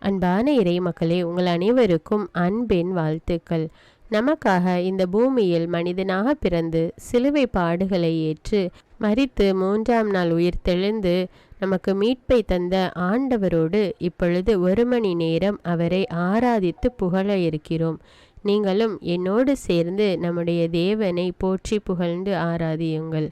அன்பான இறை மக்களே, உங்கள் அனைவருக்கும் அன்பின் வாழ்த்துக்கள். நமக்காக இந்த பூமியில் மனிதனாக பிறந்து சிலுவை பாடுகளை ஏற்று மரித்து 3ஆம் நாள் உயிர் தெழுந்து நமக்கு மீட்பை தந்த ஆண்டவரோடு இப்பொழுது 1 மணி நேரம் அவரை ஆராதித்து புகழ இருக்கிறோம். நீங்களும் என்னோடு சேர்ந்து நம்முடைய தேவனை போற்றி புகழ்ந்து ஆராதியுங்கள்.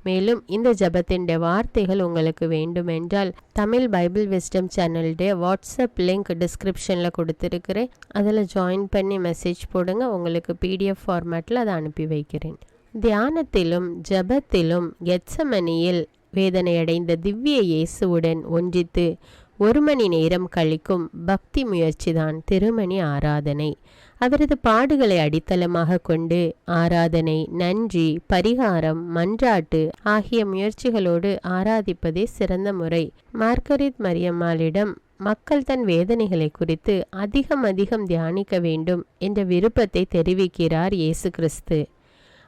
மேலும் இந்த ஜபத்தின் வார்த்தைகள் உங்களுக்கு வேண்டுமென்றால் தமிழ் பைபிள் விஸ்டம் சேனலுடைய வாட்ஸ்அப் லிங்க் டிஸ்கிரிப்ஷனில் கொடுத்துருக்கிறேன். அதில் ஜாயின் பண்ணி மெசேஜ் போடுங்க. உங்களுக்கு PDF ஃபார்மேட்டில் அதை அனுப்பி வைக்கிறேன். தியானத்திலும் ஜபத்திலும் கெத்சமனியில் வேதனையடைந்த திவ்ய இயேசுவுடன் ஒன்றித்து 1 மணி நேரம் கழிக்கும் பக்தி முயற்சிதான் திருமணி ஆராதனை. அவரது பாடுகளை அடித்தளமாக கொண்டு ஆராதனை, நன்றி, பரிகாரம், மன்றாட்டு ஆகிய முயற்சிகளோடு ஆராதிப்பதே சிறந்த முறை. மார்கரித் மரியம்மாளிடம் மக்கள் தன் வேதனைகளை குறித்து அதிகம் தியானிக்க வேண்டும் என்ற விருப்பத்தை தெரிவிக்கிறார் இயேசு கிறிஸ்து.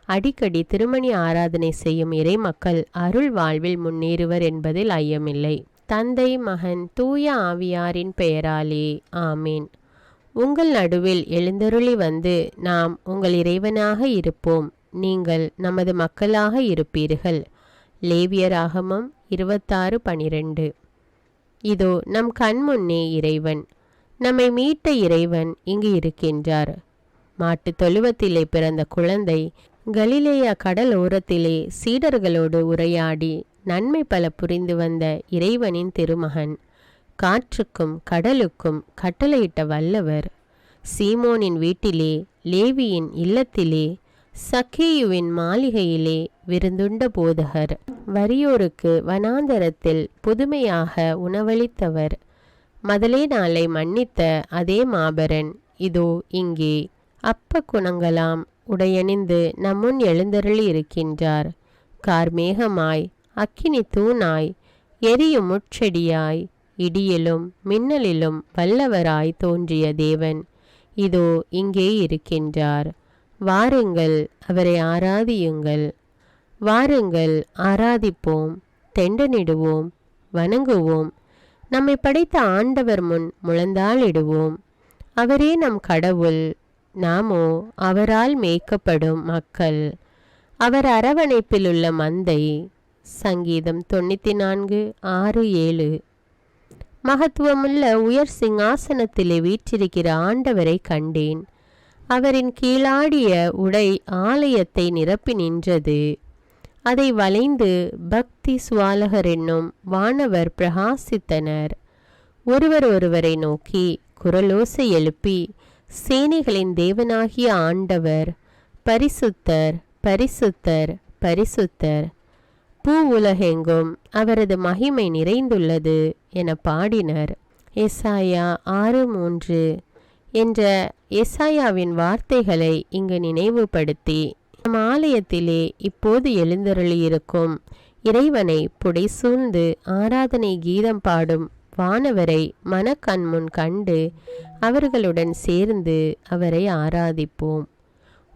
அடிக்கடி திருமணி ஆராதனை செய்யும் இறை மக்கள் அருள் வாழ்வில் முன்னேறுவர் என்பதில் ஐயமில்லை. தந்தை, மகன், தூய ஆவியாரின் பெயராலே ஆமீன். உங்கள் நடுவில் எழுந்தருளி வந்து நாம் உங்கள் இறைவனாக இருப்போம், நீங்கள் நமது மக்களாக இருப்பீர்கள். லேவியராகமம் 26:12. இதோ நம் கண்முன்னே இறைவன், நம்மை மீட்ட இறைவன் இங்கு இருக்கின்றார். மாட்டு தொழுவத்திலே பிறந்த குழந்தை கலிலேயா கடல் ஓரத்திலே சீடர்களோடு உரையாடி நன்மை பல புரிந்து வந்த இறைவனின் திருமகன், காற்றுக்கும் கடலுக்கும் கட்டளையிட்ட வல்லவர், சீமோனின் வீட்டிலே, லேவியின் இல்லத்திலே, சக்கேயுவின் மாளிகையிலே விருந்துண்ட போதகர், வறியோருக்கு வனாந்தரத்தில் புதுமையாக உணவளித்தவர், மதலேனாளை மன்னித்த அதே மாபரன் இதோ இங்கே அப்ப குணங்களாம் உடையணிந்து நம்முன் எழுந்தருளி இருக்கின்றார். கார்மேகமாய், அக்கினி தூணாய், எரியும் முட்செடியாய், இடியிலும் மின்னலிலும் வல்லவராய் தோன்றிய தேவன் இதோ இங்கே இருக்கின்றார். வாருங்கள், அவரை ஆராதியுங்கள். வாருங்கள், ஆராதிப்போம், தெண்டனிடுவோம், வணங்குவோம். நம்மை படைத்த ஆண்டவர் முன் முழந்தாளிடுவோம். அவரே நம் கடவுள், நாமோ அவரால் மேய்க்கப்படும் மக்கள், அவர் அரவணைப்பில் உள்ள மந்தை. சங்கீதம் 94:6-7. மகத்துவமுள்ள உயர் சிங்காசனத்திலே வீற்றிருக்கிற ஆண்டவரை கண்டேன். அவரின் கீழாடிய உடை ஆலயத்தை நிரப்பி நின்றது. அதை வளைந்து பக்தி சுவாலகர் என்னும் வானவர் பிரகாசித்தனர். ஒருவரை நோக்கி குரலோசை எழுப்பி, சேனைகளின் தேவனாகிய ஆண்டவர் பரிசுத்தர், பரிசுத்தர், பரிசுத்தர், பூ உலகெங்கும் அவரது மகிமை நிறைந்துள்ளது என பாடினர். எசாயா 6:3 என்ற எசாயாவின் வார்த்தைகளை இங்கு நினைவுபடுத்தி நம் ஆலயத்திலே இப்போது எழுந்தருளியிருக்கும் இறைவனை புடைசூழ்ந்து ஆராதனை கீதம் பாடும் வானவரை மனக்கண்முன் கண்டு அவர்களுடன் சேர்ந்து அவரை ஆராதிப்போம்.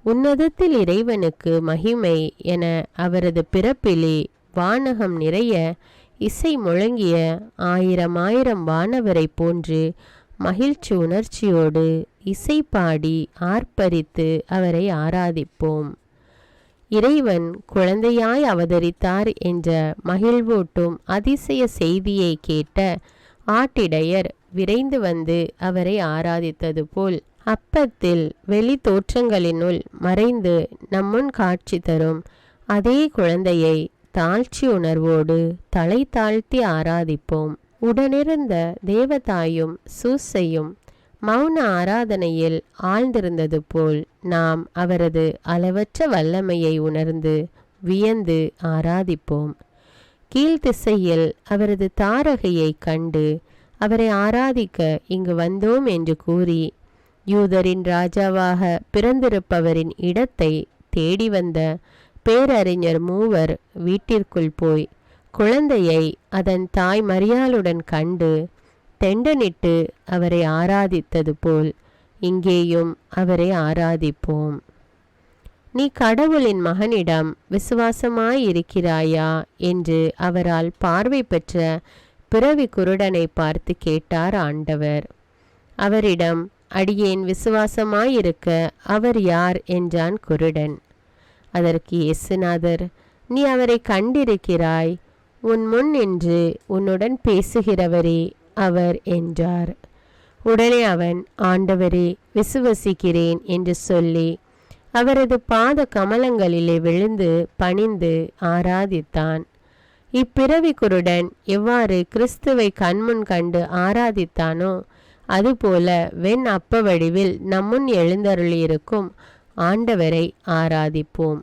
உன்னதத்தில் இறைவனுக்கு மகிமை என அவரது பிறப்பிலே வானகம் நிறைய இசை முழங்கிய 1000 வானவரை போன்று மகிழ்ச்சி உணர்ச்சியோடு இசை பாடி ஆர்ப்பரித்து அவரை ஆராதிப்போம். இறைவன் குழந்தையாய் அவதரித்தார் என்ற மகிழ்வூட்டும் அதிசய செய்தியை கேட்ட ஆட்டிடையர் விரைந்து வந்து அவரை ஆராதித்தது போல் அப்பத்தில் வெளி தோற்றங்களினுள் மறைந்து நம்முன் காட்சி தரும் அதே குழந்தையை தாழ்ச்சி உணர்வோடு தலை தாழ்த்தி ஆராதிப்போம். உடனிருந்த தேவதாயும் சூசையும் மௌன ஆராதனையில் ஆழ்ந்திருந்தது போல் நாம் அவரது அளவற்ற வல்லமையை உணர்ந்து வியந்து ஆராதிப்போம். கீழ்த்திசையில் அவரது தாரகையை கண்டு அவரை ஆராதிக்க இங்கு வந்தோம் என்று கூறி யூதரின் ராஜாவாக பிறந்திருப்பவரின் இடத்தை தேடி வந்த பேரறிஞர் 3 வீட்டிற்குள் போய் குழந்தையை அதன் தாய் மரியாளுடன் கண்டு தெண்டனிட்டு அவரை ஆராதித்தது போல் இங்கேயும் அவரை ஆராதிப்போம். நீ கடவுளின் மகனிடம் விசுவாசமாயிருக்கிறாயா என்று அவரால் பார்வை பெற்ற பிறவி குருடனை பார்த்து கேட்டார் ஆண்டவர். அவரிடம், அடியேன் விசுவாசமாயிருக்க அவர் யார் என்றான் குருடன். அதற்கு இயேசுநாதர், நீ அவரை கண்டிருக்கிறாய், உன் முன் நின்று உன்னுடன் பேசுகிறவரே அவர் என்றார். உடனே அவன், ஆண்டவரே, விசுவசிக்கிறேன் என்று சொல்லி அவரது பாத கமலங்களிலே விழுந்து பணிந்து ஆராதித்தான். இப்பிறவி குருடன் எவ்வாறு கிறிஸ்துவை கண்முன் கண்டு ஆராதித்தானோ அதுபோல வெண் அப்ப வடிவில் நம்முன் எழுந்தருளியிருக்கும் ஆண்டவரை ஆராதிப்போம்.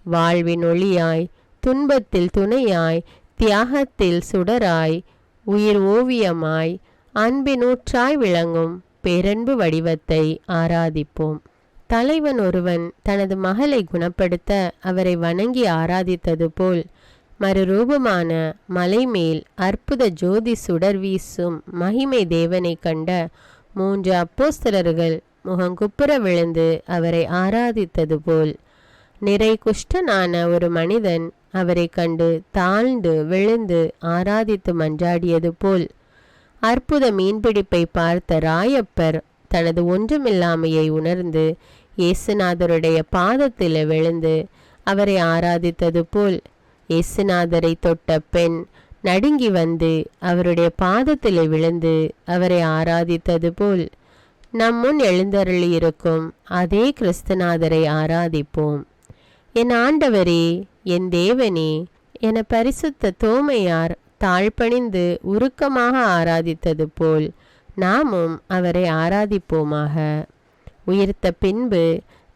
வாழ்வின் ஒளியாய், துன்பத்தில் துணையாய், தியாகத்தில் சுடராய், உயிர் ஓவியமாய், அன்பினூற்றாய் விளங்கும் பேரன்பு வடிவத்தை ஆராதிப்போம். தலைவன் ஒருவன் தனது மகளை குணப்படுத்த அவரை வணங்கி ஆராதித்தது போல் மறுரூபமான மலைமேல் அற்புத ஜோதி சுடர் வீசும் மகிமை தேவனை கண்ட 3 அப்போஸ்தலர்கள் முகங்குப்புற விழுந்து அவரை ஆராதித்தது போல் நிறை குஷ்டனான ஒரு மனிதன் அவரை கண்டு தாழ்ந்து விழுந்து ஆராதித்து மன்றாடியது போல் அற்புத மீன்பிடிப்பை பார்த்த ராயப்பர் தனது ஒன்றுமில்லாமையை உணர்ந்து இயேசுநாதருடைய பாதத்தில் விழுந்து அவரை ஆராதித்தது போல் இயேசுநாதரை தொட்ட பெண் நடுங்கி வந்து அவருடைய பாதத்தில் விழுந்து அவரை ஆராதித்தது போல் நம்முன் எழுந்தருளியிருக்கும் அதே கிறிஸ்துநாதரை ஆராதிப்போம். என் ஆண்டவரே, என் தேவனே என பரிசுத்த தோமையார் தாழ்பணிந்து உருக்கமாக ஆராதித்தது போல் நாமும் அவரை ஆராதிப்போமாக. உயிர்த்த பின்பு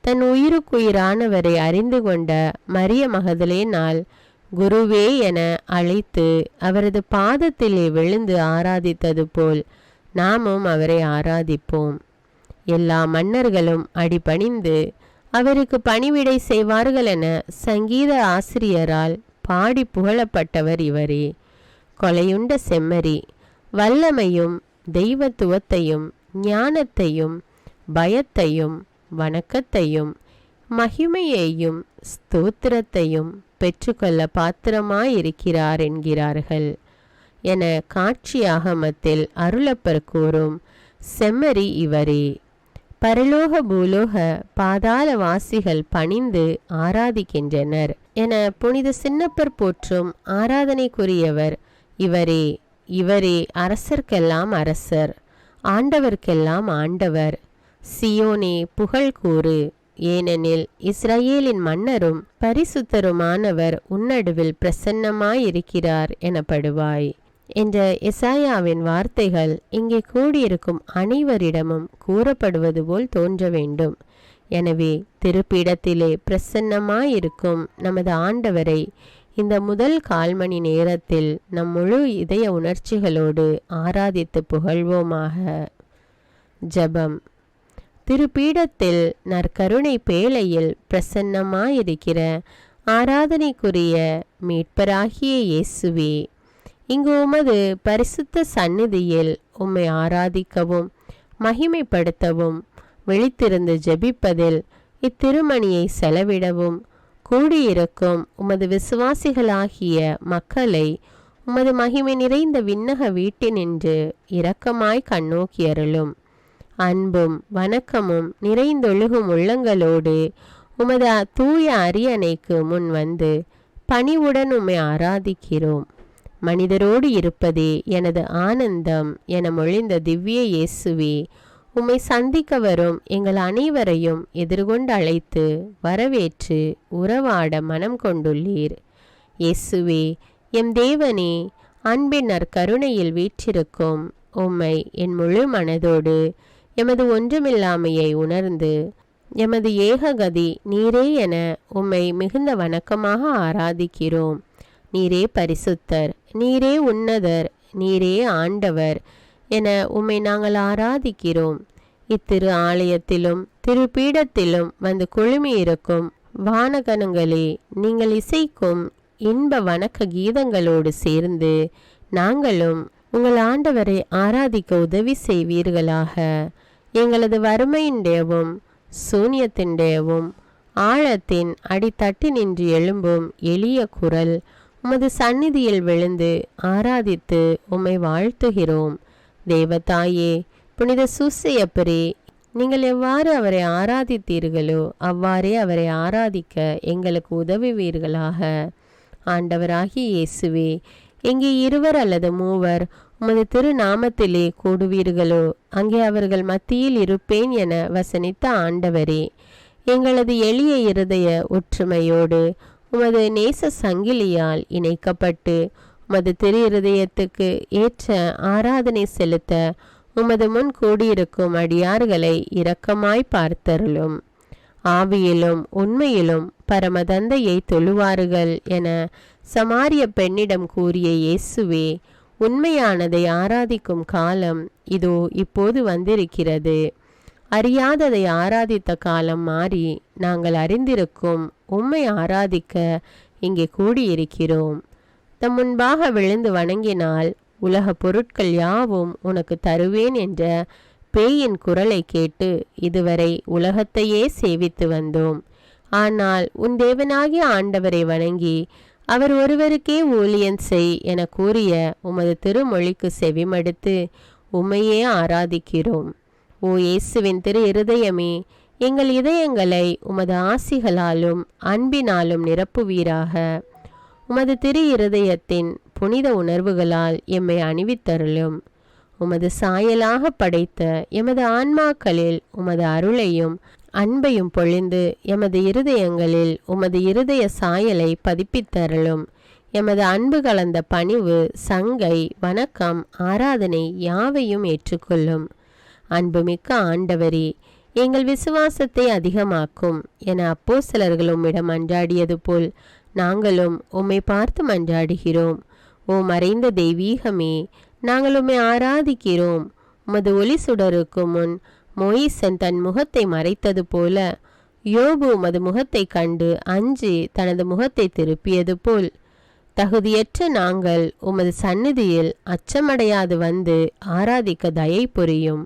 தன் உயிருக்குயிரானவரை அறிந்து கொண்ட மரிய மகதலேனால் குருவே என அழைத்து அவரது பாதத்திலே விழுந்து ஆராதித்தது போல் நாமும் அவரை ஆராதிப்போம். எல்லா மன்னர்களும் அடிபணிந்து அவருக்கு பணிவிடை செய்வார்கள் என சங்கீத ஆசிரியரால் பாடி புகழப்பட்டவர் இவரே. கொலையுண்ட செம்மறி வல்லமையும் தெய்வத்துவத்தையும் ஞானத்தையும் பயத்தையும் வணக்கத்தையும் மகிமையையும் ஸ்தோத்திரத்தையும் பெற்றுக்கொள்ள பாத்திரமாயிருக்கிறார் என்கிறார்கள் என காட்சியாகமத்தில் அருளப்பர் கூறும் செம்மறி இவரே. பரலோக பூலோக பாதாளவாசிகள் பணிந்து ஆராதிக்கின்றனர் என புனித சின்னப்பர் போற்றும் ஆராதனைக்குரியவர் இவரே. இவரே அரசர்க்கெல்லாம் அரசர், ஆண்டவர்க்கெல்லாம் ஆண்டவர். சியோனே புகழ் கூறு, ஏனெனில் இஸ்ரவேலின் மன்னரும் பரிசுத்தருமானவர் உன்னடுவில் பிரசன்னமாயிருக்கிறார் எனப்படுவாய் என்ற எசாயாவின் வார்த்தைகள் இங்கே கூடியிருக்கும் அனைவரிடமும் கூறப்படுவது போல் தோன்ற வேண்டும். எனவே திருப்பீடத்திலே பிரசன்னமாயிருக்கும் நமது ஆண்டவரை இந்த முதல் 1/4 மணி நேரத்தில் நம் முழு இதய உணர்ச்சிகளோடு ஆராதித்து புகழ்வோமாக. ஜெபம். திருப்பீடத்தில் நற்கருணை பேழையில் பிரசன்னமாயிருக்கிற ஆராதனைக்குரிய மீட்பராகிய இயேசுவே, இங்கு உமது பரிசுத்த சந்நிதியில் உம்மை ஆராதிக்கவும் மகிமைப்படுத்தவும் விழித்திருந்து ஜெபிப்பதில் இத்திருமணியை செலவிடவும் கூடியிருக்கும் உமது விசுவாசிகளாகிய மக்களை உமது மகிமை நிறைந்த விண்ணக வீட்டினின்று இரக்கமாய் கண்ணோக்கியருளும். அன்பும் வணக்கமும் நிறைந்தொழுகும் உள்ளங்களோடு உமது தூய அரியணைக்கு முன் வந்து பணிவுடன் உம்மை ஆராதிக்கிறோம். மனிதரோடு இருப்பதே எனது ஆனந்தம் என மொழிந்த திவ்ய இயேசுவே, உம்மை சந்திக்க வரும் எங்கள் அனைவரையும் எதிர்கொண்டு அழைத்து வரவேற்று உறவாட மனம் கொண்டுள்ளீர். இயேசுவே, எம் தேவனே, அன்பின் நற்கருணையில் வீற்றிருக்கும் உம்மை என் முழு மனதோடு எமது ஒன்றுமில்லாமையை உணர்ந்து எமது ஏககதி நீரே என உம்மை மிகுந்த வணக்கமாக ஆராதிக்கிறோம். நீரே பரிசுத்தர், நீரே உன்னதர், நீரே ஆண்டவர் என உம்மை நாங்கள் ஆராதிக்கிறோம். இத்திரு ஆலயத்திலும் திருப்பீடத்திலும் வந்து குழுமியிருக்கும் வானகணங்களே, நீங்கள் இசைக்கும் இன்ப வணக்க கீதங்களோடு சேர்ந்து நாங்களும் உங்கள் ஆண்டவரை ஆராதிக்க உதவி செய்வீர்களாக. எங்களது வறுமையின்டேவும் சூன்யத்தின்டேவும் ஆழத்தின் அடித்தட்டி நின்று எழும்பும் எளிய குரல் உமது சந்நிதியில் விழுந்து ஆராதித்து உம்மை வாழ்த்துகிறோம். தேவதாயே, புனித சூசையப்பரே, நீங்கள் எவ்வாறு அவரை ஆராதித்தீர்களோ அவ்வாறே அவரை ஆராதிக்க எங்களுக்கு உதவுவீர்களாக. ஆண்டவராகிய இயேசுவே, எங்கே 2 அல்லது 3 உமது திருநாமத்திலே கூடுவீர்களோ அங்கே அவர்கள் மத்தியில் இருப்பேன் என வசனித்த ஆண்டவரே, எங்களது எளிய இருதய ஒற்றுமையோடு உமது நேச சங்கிலியால் இணைக்கப்பட்டு உமது திரு இருதயத்துக்கு ஏற்ற ஆராதனை செலுத்த உமது முன் கூடியிருக்கும் அடியார்களை இரக்கமாய் பார்த்தருளும். ஆவியிலும் உண்மையிலும் பரமதந்தையை தொழுவார்கள் என சமாரிய பெண்ணிடம் கூறிய இயேசுவே, உண்மையானதை ஆராதிக்கும் காலம் இதோ இப்போது வந்திருக்கிறது. அறியாததை ஆராதித்த காலம் மாறி நாங்கள் அறிந்திருக்கும் உம்மை ஆராதிக்க இங்கே கூடியிருக்கிறோம். தம் முன்பாக விழுந்து வணங்கினால் உலக பொருட்கள் யாவும் உனக்கு தருவேன் என்ற பேயின் குரலை கேட்டு இதுவரை உலகத்தையே சேவித்து வந்தோம். ஆனால் உன் தேவனாகிய ஆண்டவரை வணங்கி அவர் ஒருவருக்கே ஊழியம் செய் என கூறிய உமது திருமொழிக்கு செவிமடுத்து உம்மையே ஆராதிக்கிறோம். ஓ இயேசுவின் திரு இருதயமே, எங்கள் இதயங்களை உமது ஆசிகளாலும் அன்பினாலும் நிரப்புவீராக. உமது திரு இருதயத்தின் புனித உணர்வுகளால் எம்மை அணிவித்தருளும். உமது சாயலாக படைத்த எமது ஆன்மாக்களில் உமது அருளையும் அன்பையும் பொழிந்து எமது இருதயங்களில் உமது இருதய சாயலை பதிப்பித்தருளும். எமது அன்பு கலந்த பணிவு, சங்கை, வணக்கம், ஆராதனை யாவையும் ஏற்றுக்கொள்ளும். அன்புமிக்க ஆண்டவரே, எங்கள் விசுவாசத்தை அதிகமாக்கும் என அப்போஸ்தலர்கள் உம்மிடம் மன்றாடியது போல் நாங்களும் உம்மை பார்த்து மன்றாடுகிறோம். ஓ மறைந்த தெய்வீகமே, நாங்கள் உம்மை ஆராதிக்கிறோம். உமது ஒளி சுடருக்கு முன் மோயிசன் தன் முகத்தை மறைத்தது போல யோபு உமது முகத்தை கண்டு அஞ்சி தனது முகத்தை திருப்பியது போல் தகுதியற்ற நாங்கள் உமது சந்நிதியில் அச்சமடையாது வந்து ஆராதிக்க தயை புரியும்.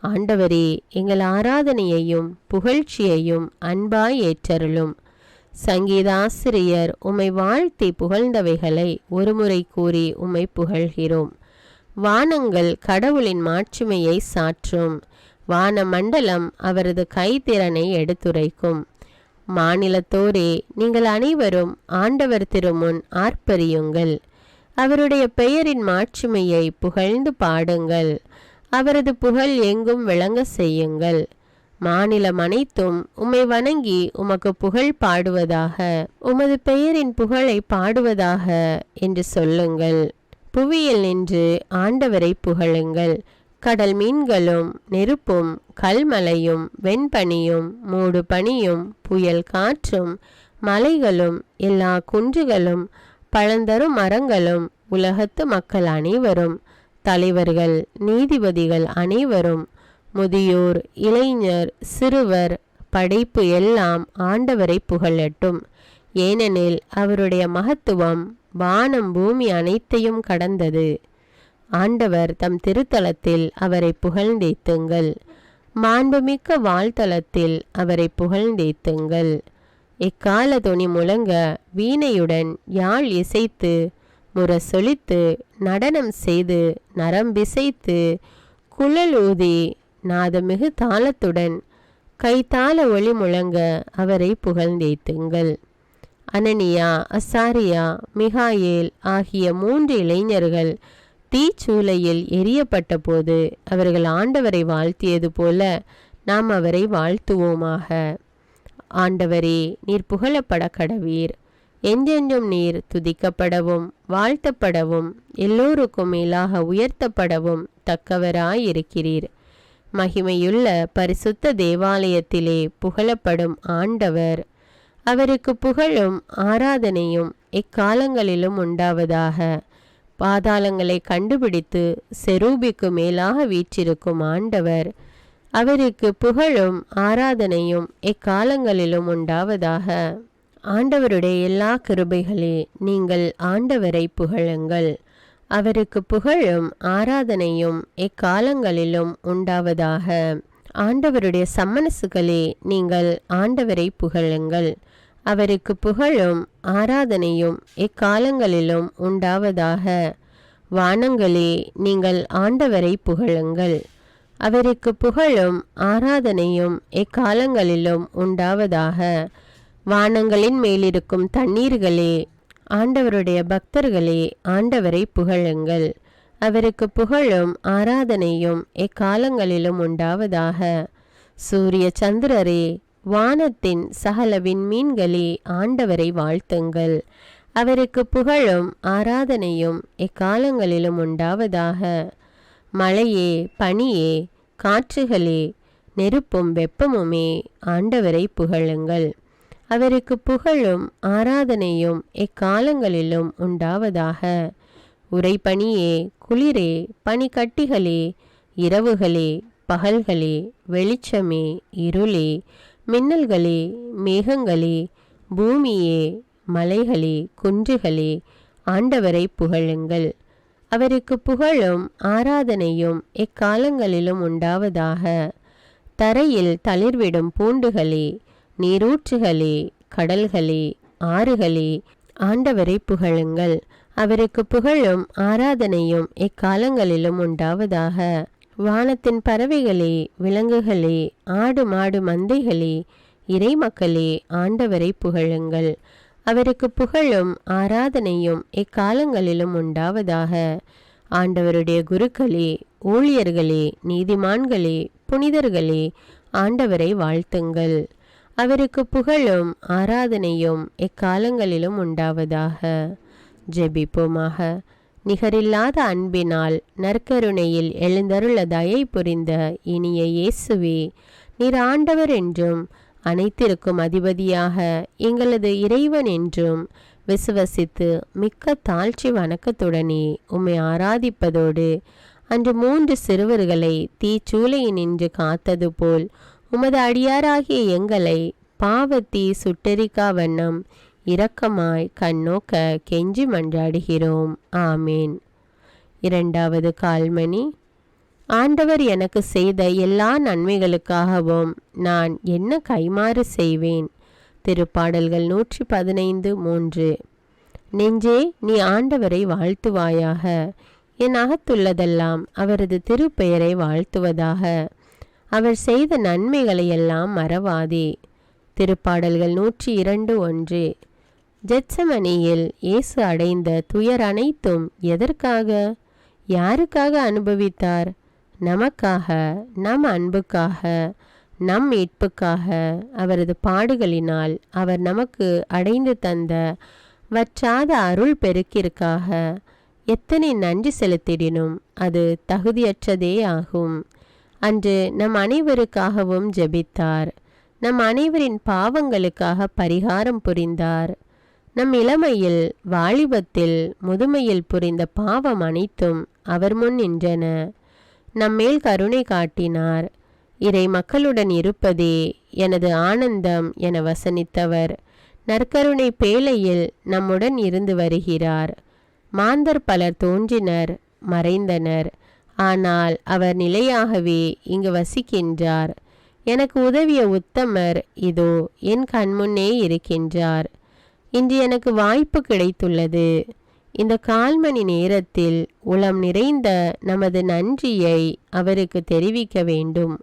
ஆண்டவரே, எங்கள் ஆராதனையையும் புகழ்ச்சியையும் அன்பாய் ஏற்றருளும். சங்கீதாசிரியர் உம்மை வாழ்த்தி புகழ்ந்தவைகளை ஒருமுறை கூறி உம்மை புகழ்கிறோம். வானங்கள் கடவுளின் மாட்சிமையை சாற்றும். வான மண்டலம் அவரது கைத்திறனை எடுத்துரைக்கும். மாநிலத்தோரே, நீங்கள் அனைவரும் ஆண்டவர் திருமுன் ஆர்ப்பரியுங்கள். அவருடைய பெயரின் மாட்சிமையை புகழ்ந்து பாடுங்கள். அவரது புகழ் எங்கும் விளங்க செய்யுங்கள். மாநிலம் அனைத்தும் உம்மை வணங்கி உமக்கு புகழ் பாடுவதாக, உமது பெயரின் புகழை பாடுவதாக என்று சொல்லுங்கள். புவியில் நின்று ஆண்டவரை புகழுங்கள். கடல் மீன்களும் நெருப்பும் கல்மலையும் வெண்பனியும் மூடு பனியும் புயல் காற்றும் மலைகளும் எல்லா குன்றுகளும் பழந்தரும் மரங்களும் உலகத்து மக்கள் அனைவரும் தலைவர்கள் நீதிபதிகள் அனைவரும் முதியோர் இளைஞர் சிறுவர் படைப்பு எல்லாம் ஆண்டவரை புகழட்டும். ஏனெனில் அவருடைய மகத்துவம் வானம் பூமி அனைத்தையும் கடந்தது. ஆண்டவர் தம் திருத்தலத்தில் அவரை புகழ்ந்தேத்துங்கள். மாண்புமிக்க வாழ்த்தலத்தில் அவரை புகழ்ந்தேத்துங்கள். எக்கால தொனி முழங்க வீணையுடன் யாழ் இசைத்து முரசொலித்து நடனம் செய்து நரம்பிசைத்து குழல் ஊதி நாதமிகு தாளத்துடன் கைத்தாள ஒளி முழங்க அவரை புகழ்ந்தேத்துங்கள். அனனியா, அசாரியா, மிகாயேல் ஆகிய 3 இளைஞர்கள் தீச்சூளையில் எரியப்பட்ட போது அவர்கள் ஆண்டவரை வாழ்த்தியது போல நாம் அவரை வாழ்த்துவோமாக. ஆண்டவரே, நீர் புகழப்பட கடவீர். என்றென்றும் நீர் துதிக்கப்படவும் வாழ்த்தப்படவும் எல்லோருக்கும் மேலாக உயர்த்தப்படவும் தக்கவராயிருக்கிறீர். மகிமையுள்ள பரிசுத்த தேவாலயத்திலே புகழப்படும் ஆண்டவர், அவருக்கு புகழும் ஆராதனையும் எக்காலங்களிலும் உண்டாவதாக. பாதாளங்களை கண்டுபிடித்து செரூபிக்கு மேலாக வீற்றிருக்கும் ஆண்டவர், அவருக்கு புகழும் ஆராதனையும் எக்காலங்களிலும் உண்டாவதாக. ஆண்டவருடைய எல்லா கிருபைகளே, நீங்கள் ஆண்டவரை புகழுங்கள். அவருக்கு புகழும் ஆராதனையும் எக்காலங்களிலும் உண்டாவதாக. ஆண்டவருடைய சம்மனசுகளே, நீங்கள் ஆண்டவரை புகழுங்கள். அவருக்கு புகழும் ஆராதனையும் எக்காலங்களிலும் உண்டாவதாக. வானங்களே, நீங்கள் ஆண்டவரை புகழுங்கள். அவருக்கு புகழும் ஆராதனையும் எக்காலங்களிலும் உண்டாவதாக. வானங்களின் மேலிருக்கும் தண்ணீர்களே, ஆண்டவருடைய பக்தர்களே, ஆண்டவரை புகழுங்கள். அவருக்கு புகழும் ஆராதனையும் எக்காலங்களிலும் உண்டாவதாக. சூரிய சந்திரரே, வானத்தின் சகல விண்மீன்களே, ஆண்டவரை வாழ்த்துங்கள். அவருக்கு புகழும் ஆராதனையும் எக்காலங்களிலும் உண்டாவதாக. மழையே, பனியே, காற்றுகளே, நெருப்பும் வெப்பமுமே, ஆண்டவரை புகழுங்கள். அவருக்கு புகழும் ஆராதனையும் எக்காலங்களிலும் உண்டாவதாக. உறைபனியே, குளிரே, பனிக்கட்டிகளே, இரவுகளே, பகல்களே, வெளிச்சமே, இருளே, மின்னல்களே, மேகங்களே, பூமியே, மலைகளே, குன்றுகளே, ஆண்டவரை புகழுங்கள். அவருக்கு புகழும் ஆராதனையும் எக்காலங்களிலும் உண்டாவதாக. தரையில் தளிர்விடும் பூண்டுகளே, நீரூற்றுகளே, கடல்களே, ஆறுகளே, ஆண்டவரை புகழுங்கள். அவருக்கு புகழும் ஆராதனையும் எக்காலங்களிலும் உண்டாவதாக. வானத்தின் பறவைகளே, விலங்குகளே, ஆடு மாடு மந்தைகளே, இறைமக்களே, ஆண்டவரை புகழுங்கள். அவருக்கு புகழும் ஆராதனையும் எக்காலங்களிலும் உண்டாவதாக. ஆண்டவருடைய குருக்களே, ஊழியர்களே, நீதிமான்களே, புனிதர்களே, ஆண்டவரை வாழ்த்துங்கள். அவருக்கு புகழும் ஆராதனையும் எக்காலங்களிலும் உண்டாவதாக. ஜெபிப்போமாக. நிகரில்லாத அன்பினால் நற்கருணையில் எழுந்தருள தயை புரிந்த இனிய இயேசுவே, நீர் ஆண்டவர் என்றும் அனைத்திற்கும் அதிபதியாக எங்களது இறைவன் என்றும் விசுவசித்து மிக்க தாழ்ச்சி வணக்கத்துடனே உம்மை ஆராதிப்பதோடு, அன்று 3 சிறுவர்களை தீச்சூளையினின்று காத்தது போல் உமது அடியாராகிய எங்களை பாவத்தீ சுட்டெரிக்கா வண்ணம் இரக்கமாய் கண்ணோக்க கெஞ்சி மன்றாடுகிறோம். ஆமேன். 2வது கால்மணி. ஆண்டவர் எனக்கு செய்த எல்லா நன்மைகளுக்காகவும் நான் என்ன கைமாறு செய்வேன்? திருப்பாடல்கள் 115:3. நெஞ்சே, நீ ஆண்டவரை வாழ்த்துவாயாக. என் அகத்துள்ளதெல்லாம் அவரது திருப்பெயரை வாழ்த்துவதாக. அவர் செய்த நன்மைகளையெல்லாம் மறவாதே. திருப்பாடல்கள் 102:1. ஜெத்சமனியில் இயேசு அடைந்த துயர் அனைத்தும் எதற்காக, யாருக்காக அனுபவித்தார்? நமக்காக, நம் அன்புக்காக, நம் மீட்புக்காக. அவரது பாடுகளினால் அவர் நமக்கு அடைந்து தந்த வற்றாத அருள் பெருக்கிற்காக எத்தனை நன்றி செலுத்திடினும் அது தகுதியற்றதே ஆகும். அன்று நம் அனைவருக்காகவும் ஜெபித்தார். நம் அனைவரின் பாவங்களுக்காக பரிகாரம் புரிந்தார். நம் இளமையில், வாலிபத்தில், முதுமையில் புரிந்த பாவம் அனைத்தும் அவர் முன் நின்றன. நம்மேல் கருணை காட்டினார். இறை மக்களுடன் இருப்பதே எனது ஆனந்தம் என வசனித்தவர் நற்கருணை பேழையில் நம்முடன் இருந்து வருகிறார். மாந்தர் பலர் தோன்றினர், மறைந்தனர். ஆனால் அவர் நிலையாகவே இங்கு வசிக்கின்றார். எனக்கு உதவிய உத்தமர் இதோ என் கண்முன்னே இருக்கின்றார். இன்று எனக்கு வாய்ப்பு கிடைத்துள்ளது. இந்த 1/4 மணி நேரத்தில் உளம் நிறைந்த நமது நன்றியை அவருக்கு தெரிவிக்க வேண்டும்.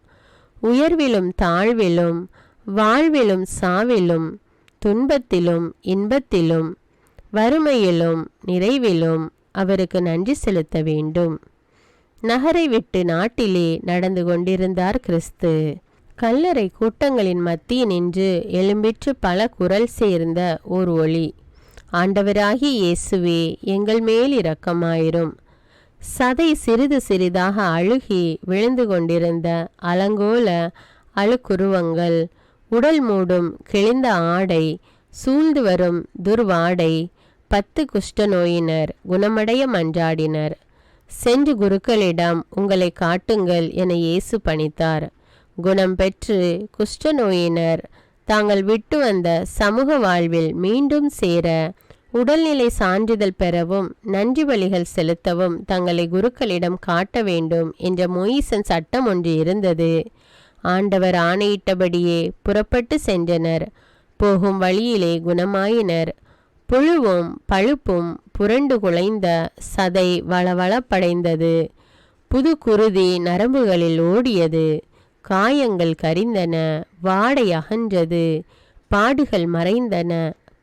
உயர்விலும் தாழ்விலும், வாழ்விலும் சாவிலும், துன்பத்திலும் இன்பத்திலும், வறுமையிலும் நிறைவிலும் அவருக்கு நன்றி செலுத்த வேண்டும். நகரை விட்டு நாட்டிலே நடந்து கொண்டிருந்தார் கிறிஸ்து. கல்லறை கூட்டங்களின் மத்தியில் நின்று எழும்பிற்று பல குரல் சேர்ந்த ஓர் ஒளி. ஆண்டவராகிய இயேசுவே, எங்கள் மேல் இரக்கமாயிரும். சதை சிறிது சிறிதாக அழுகி விழுந்து கொண்டிருந்த அலங்கோல அழுக்குருவங்கள், உடல் மூடும் கிழிந்த ஆடை, சூழ்ந்து வரும் துர்வாடை, 10 குஷ்டநோயினர் குணமடைய மன்றாடினர். சென்று குருக்களிடம் உங்களை காட்டுங்கள் என இயேசு பணித்தார். குணம் பெற்று குஷ்டநோயினர் தாங்கள் விட்டு வந்த சமூக வாழ்வில் மீண்டும் சேர, உடல்நிலை சான்றிதழ் பெறவும், நன்றி பலிகள் செலுத்தவும் தங்களை குருக்களிடம் காட்ட வேண்டும் என்ற மோயிசன் சட்டம் ஒன்று இருந்தது. ஆண்டவர் ஆணையிட்டபடியே புறப்பட்டு சென்றனர். போகும் வழியிலே குணமாயினர். புழுவும் பழுப்பும் புரண்டு குலைந்த சதை வளவளப்படைந்தது. புது குருதி நரம்புகளில் ஓடியது. காயங்கள் கரிந்தன, வாடை அகன்றது, பாடுகள் மறைந்தன.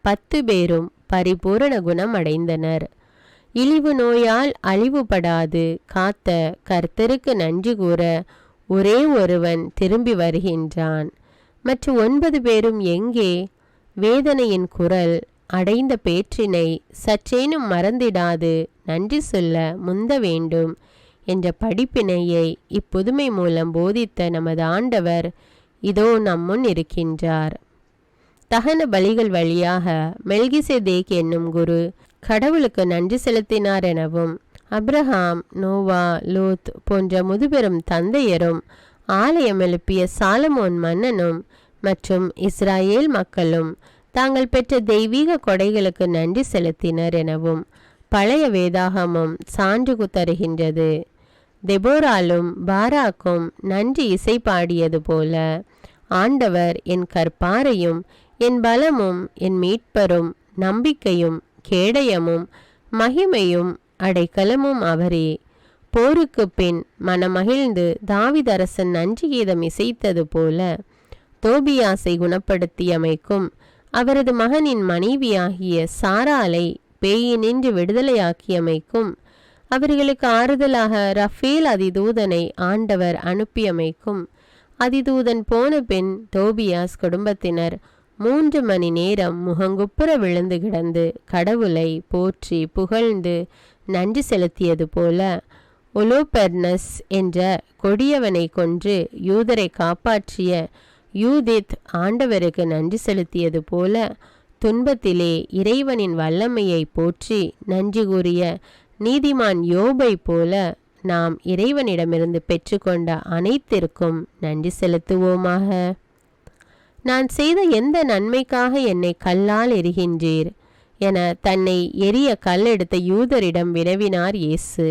10 பேரும் பரிபூரண குணம் அடைந்தனர். இழிவு நோயால் அழிவுபடாது காத்த கர்த்தருக்கு நன்றி கூற ஒரே ஒருவன் திரும்பி வருகின்றான். மற்ற 9 பேரும் எங்கே? வேதனையின் குரல் அடைந்த பேற்றினை சற்றேனும் மறந்திடாது நன்றி சொல்ல முந்த வேண்டும் என்ற படிப்பினையை இப்புதுமை மூலம் போதித்த நமது ஆண்டவர் இதோ நம்முன் இருக்கின்றார். தகன பலிகள் வழியாக மெல்கிசேதேக் என்னும் குரு கடவுளுக்கு நன்றி செலுத்தினார் எனவும், அப்ரஹாம், நோவா, லோத் போன்ற முதுபெரும் தந்தையரும், ஆலயம் எழுப்பிய சாலமோன் மன்னனும் மற்றும் இஸ்ராயேல் மக்களும் தாங்கள் பெற்ற தெய்வீக கொடைகளுக்கு நன்றி செலுத்தினர் எனவும் பழைய வேதாகமும் சான்று தருகின்றது. தெபோராலும் பாராக்கும் நன்றி இசை பாடியது போல, ஆண்டவர் என் கற்பாரையும் என் பலமும் என் மீட்பரும் நம்பிக்கையும் கேடயமும் மகிமையும் அடைக்கலமும் அவரே. போருக்கு பின் மனமகிழ்ந்து தாவீதரசன் நன்றி கீதம் இசைத்தது போல, தோபியாசை குணப்படுத்தியமைக்கும் அவரது மகனின் மனைவியாகிய சாராலை பேயினின்று விடுதலையாக்கியமைக்கும், அவர்களுக்கு ஆறுதலாக ரஃபேல் அதிதூதனை ஆண்டவர் அனுப்பியமைக்கும், அதிதூதன் போன பின் தோபியாஸ் குடும்பத்தினர் 3 மணி நேரம் முகங்குப்புற விழுந்து கிடந்து கடவுளை போற்றி புகழ்ந்து நன்றி செலுத்தியது போல, ஒலோபெர்னஸ் என்ற கொடியவனை கொன்று யூதரை காப்பாற்றிய யூதித் ஆண்டவருக்கு நன்றி செலுத்தியது போல, துன்பத்திலே இறைவனின் வல்லமையை போற்றி நன்றி கூறிய நீதிமான் யோபை போல நாம் இறைவனிடமிருந்து பெற்றுக்கொண்ட அனைத்திற்கும் நன்றி செலுத்துவோமாக. நான் செய்த எந்த நன்மைக்காக என்னை கல்லால் எரிகின்றீர் என தன்னை எரிய கல்லெடுத்த யூதரிடம் வினவினார் இயேசு.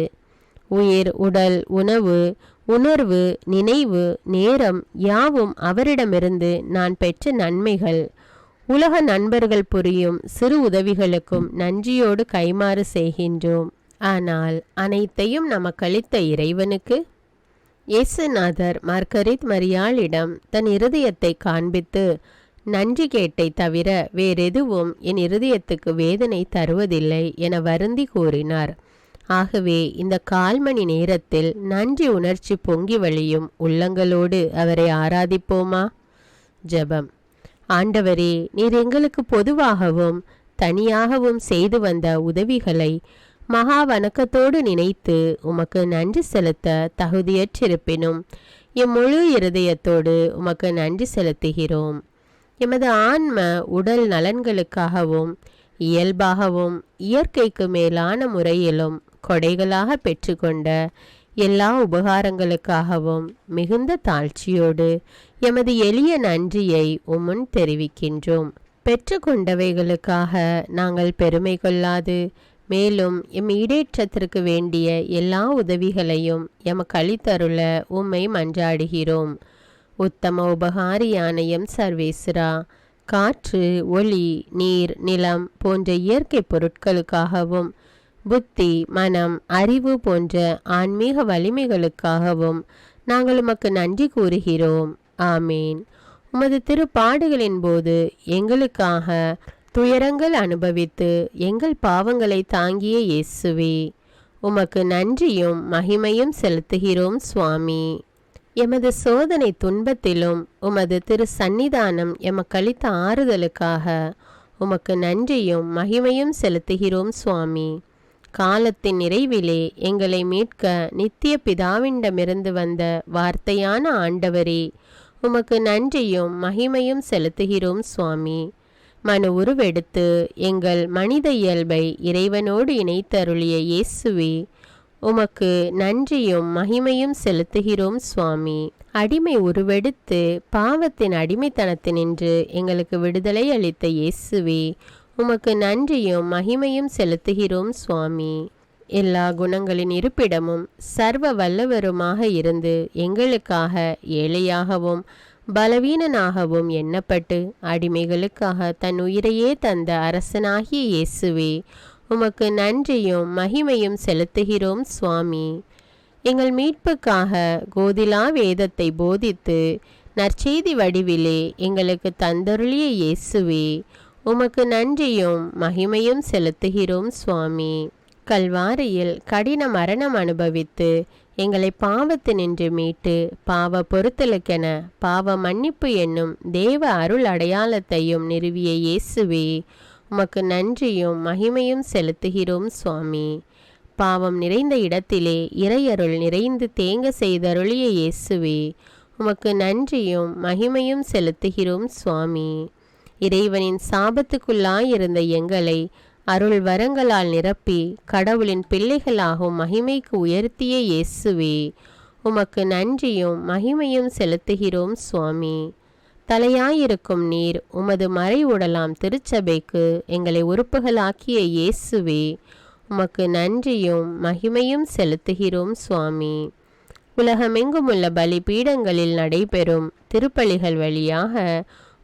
உயிர், உடல், உணவு, உணர்வு, நினைவு, நேரம் யாவும் அவரிடமிருந்து நான் பெற்ற நன்மைகள். உலக நண்பர்கள் புரியும் சிறு உதவிகளுக்கும் நன்றியோடு கைமாறு செய்கின்றோம். ஆனால் அனைத்தையும் நமக்களித்த இறைவனுக்கு இயேசுநாதர் மார்கரித் மரியாளிடம் தன் இருதயத்தை காண்பித்து, நன்றி கேட்டை தவிர வேறெதுவும் என் இருதயத்துக்கு வேதனை தருவதில்லை என வருந்தி கூறினார். ஆகவே இந்த 1/4 மணி நேரத்தில் நன்றி உணர்ச்சி பொங்கி வழியும் உள்ளங்களோடு அவரை ஆராதிப்போமா? ஜெபம். ஆண்டவரே, நீர் எங்களுக்கு பொதுவாகவும் தனியாகவும் செய்து வந்த உதவிகளை மகா வணக்கத்தோடு நினைத்து உமக்கு நன்றி செலுத்த தகுதியற்றிருப்பினும் எம் முழு இருதயத்தோடு உமக்கு நன்றி செலுத்துகிறோம். எமது ஆன்ம உடல் நலன்களுக்காகவும் இயல்பாகவும் இயற்கைக்கு மேலான முறையிலும் கொடைகளாக பெற்றுக்கொண்ட எல்லா உபகாரங்களுக்காகவும் மிகுந்த தாழ்ச்சியோடு எமது எளிய நன்றியை உம்முன் தெரிவிக்கின்றோம். பெற்றுக்கொண்டவைகளுக்காக நாங்கள் பெருமை கொள்ளாது, மேலும் எம் ஈடேற்றத்திற்கு வேண்டிய எல்லா உதவிகளையும் எமக்கு அளித்தருள உம்மை மன்றாடுகிறோம். உத்தம உபகாரியான எம் சர்வேஸ்வரா, காற்று, ஒளி, நீர், நிலம் போன்ற இயற்கை பொருட்களுக்காகவும் புத்தி, மனம், அறிவு போன்ற ஆன்மீக வலிமைகளுக்காகவும் நாங்கள் உமக்கு நன்றி கூறுகிறோம். ஆமேன். உமது திருப்பாடுகளின் போது எங்களுக்காக துயரங்கள் அனுபவித்து எங்கள் பாவங்களை தாங்கிய இயேசுவே, உமக்கு நன்றியும் மகிமையும் செலுத்துகிறோம் சுவாமி. எமது சோதனை துன்பத்திலும் உமது திரு சந்நிதானம் எமக்களித்த ஆறுதலுக்காக உமக்கு நன்றியும் மகிமையும் செலுத்துகிறோம் சுவாமி. காலத்தின் நிறைவிலே எங்களை மீட்க நித்திய பிதாவிண்டமிருந்து வந்த வார்த்தையான ஆண்டவரே, உமக்கு நன்றியும் மகிமையும் செலுத்துகிறோம் சுவாமி. மனு உருவெடுத்து எங்கள் மனித இயல்பை இறைவனோடு இணைத்தருளிய இயேசுவே, உமக்கு நன்றியும் மகிமையும் செலுத்துகிறோம் சுவாமி. அடிமை உருவெடுத்து பாவத்தின் அடிமைத்தனத்தினின்று எங்களுக்கு விடுதலை அளித்த இயேசுவே, உமக்கு நன்றியும் மகிமையும் செலுத்துகிறோம் சுவாமி. எல்லா குணங்களின் இருப்பிடமும் சர்வ வல்லவருமாக இருந்து எங்களுக்காக ஏழையாகவும் பலவீனனாகவும் எண்ணப்பட்டு அடிமைகளுக்காக தன் உயிரையே தந்த அரசனாகிய இயேசுவே, உமக்கு நன்றியும் மகிமையும் செலுத்துகிறோம் சுவாமி. எங்கள் மீட்புக்காக கோதிலா வேதத்தை போதித்து நற்செய்தி வடிவிலே எங்களுக்கு தந்தருளிய இயேசுவே, உமக்கு நன்றியும் மகிமையும் செலுத்துகிறோம் சுவாமி. கல்வாரியில் கடின மரணம் அனுபவித்து எங்களை பாவத்தினின்று மீட்டு பாவ பொறுத்தலுக்கென பாவ மன்னிப்பு என்னும் தேவ அருள் அடையாளத்தையும் நிறுவிய இயேசுவே, உமக்கு நன்றியும் மகிமையும் செலுத்துகிறோம் சுவாமி. பாவம் நிறைந்த இடத்திலே இறையருள் நிறைந்து தேங்க செய்தருளிய இயேசுவே, உமக்கு நன்றியும் மகிமையும் செலுத்துகிறோம் சுவாமி. இறைவனின் சாபத்துக்குள்ளாயிருந்த எங்களை அருள் வரங்களால் நிரப்பி கடவுளின் பிள்ளைகளாகும் மகிமைக்கு உயர்த்திய இயேசுவே, உமக்கு நன்றியும் மகிமையும் செலுத்துகிறோம் சுவாமி. தலையாயிருக்கும் நீர் உமது மறை உடலாம் திருச்சபைக்கு எங்களை உறுப்புகளாக்கிய இயேசுவே, உமக்கு நன்றியும் மகிமையும் செலுத்துகிறோம் சுவாமி. உலகமெங்குமுள்ள பலிபீடங்களில் நடைபெறும் திருப்பலிகள் வழியாக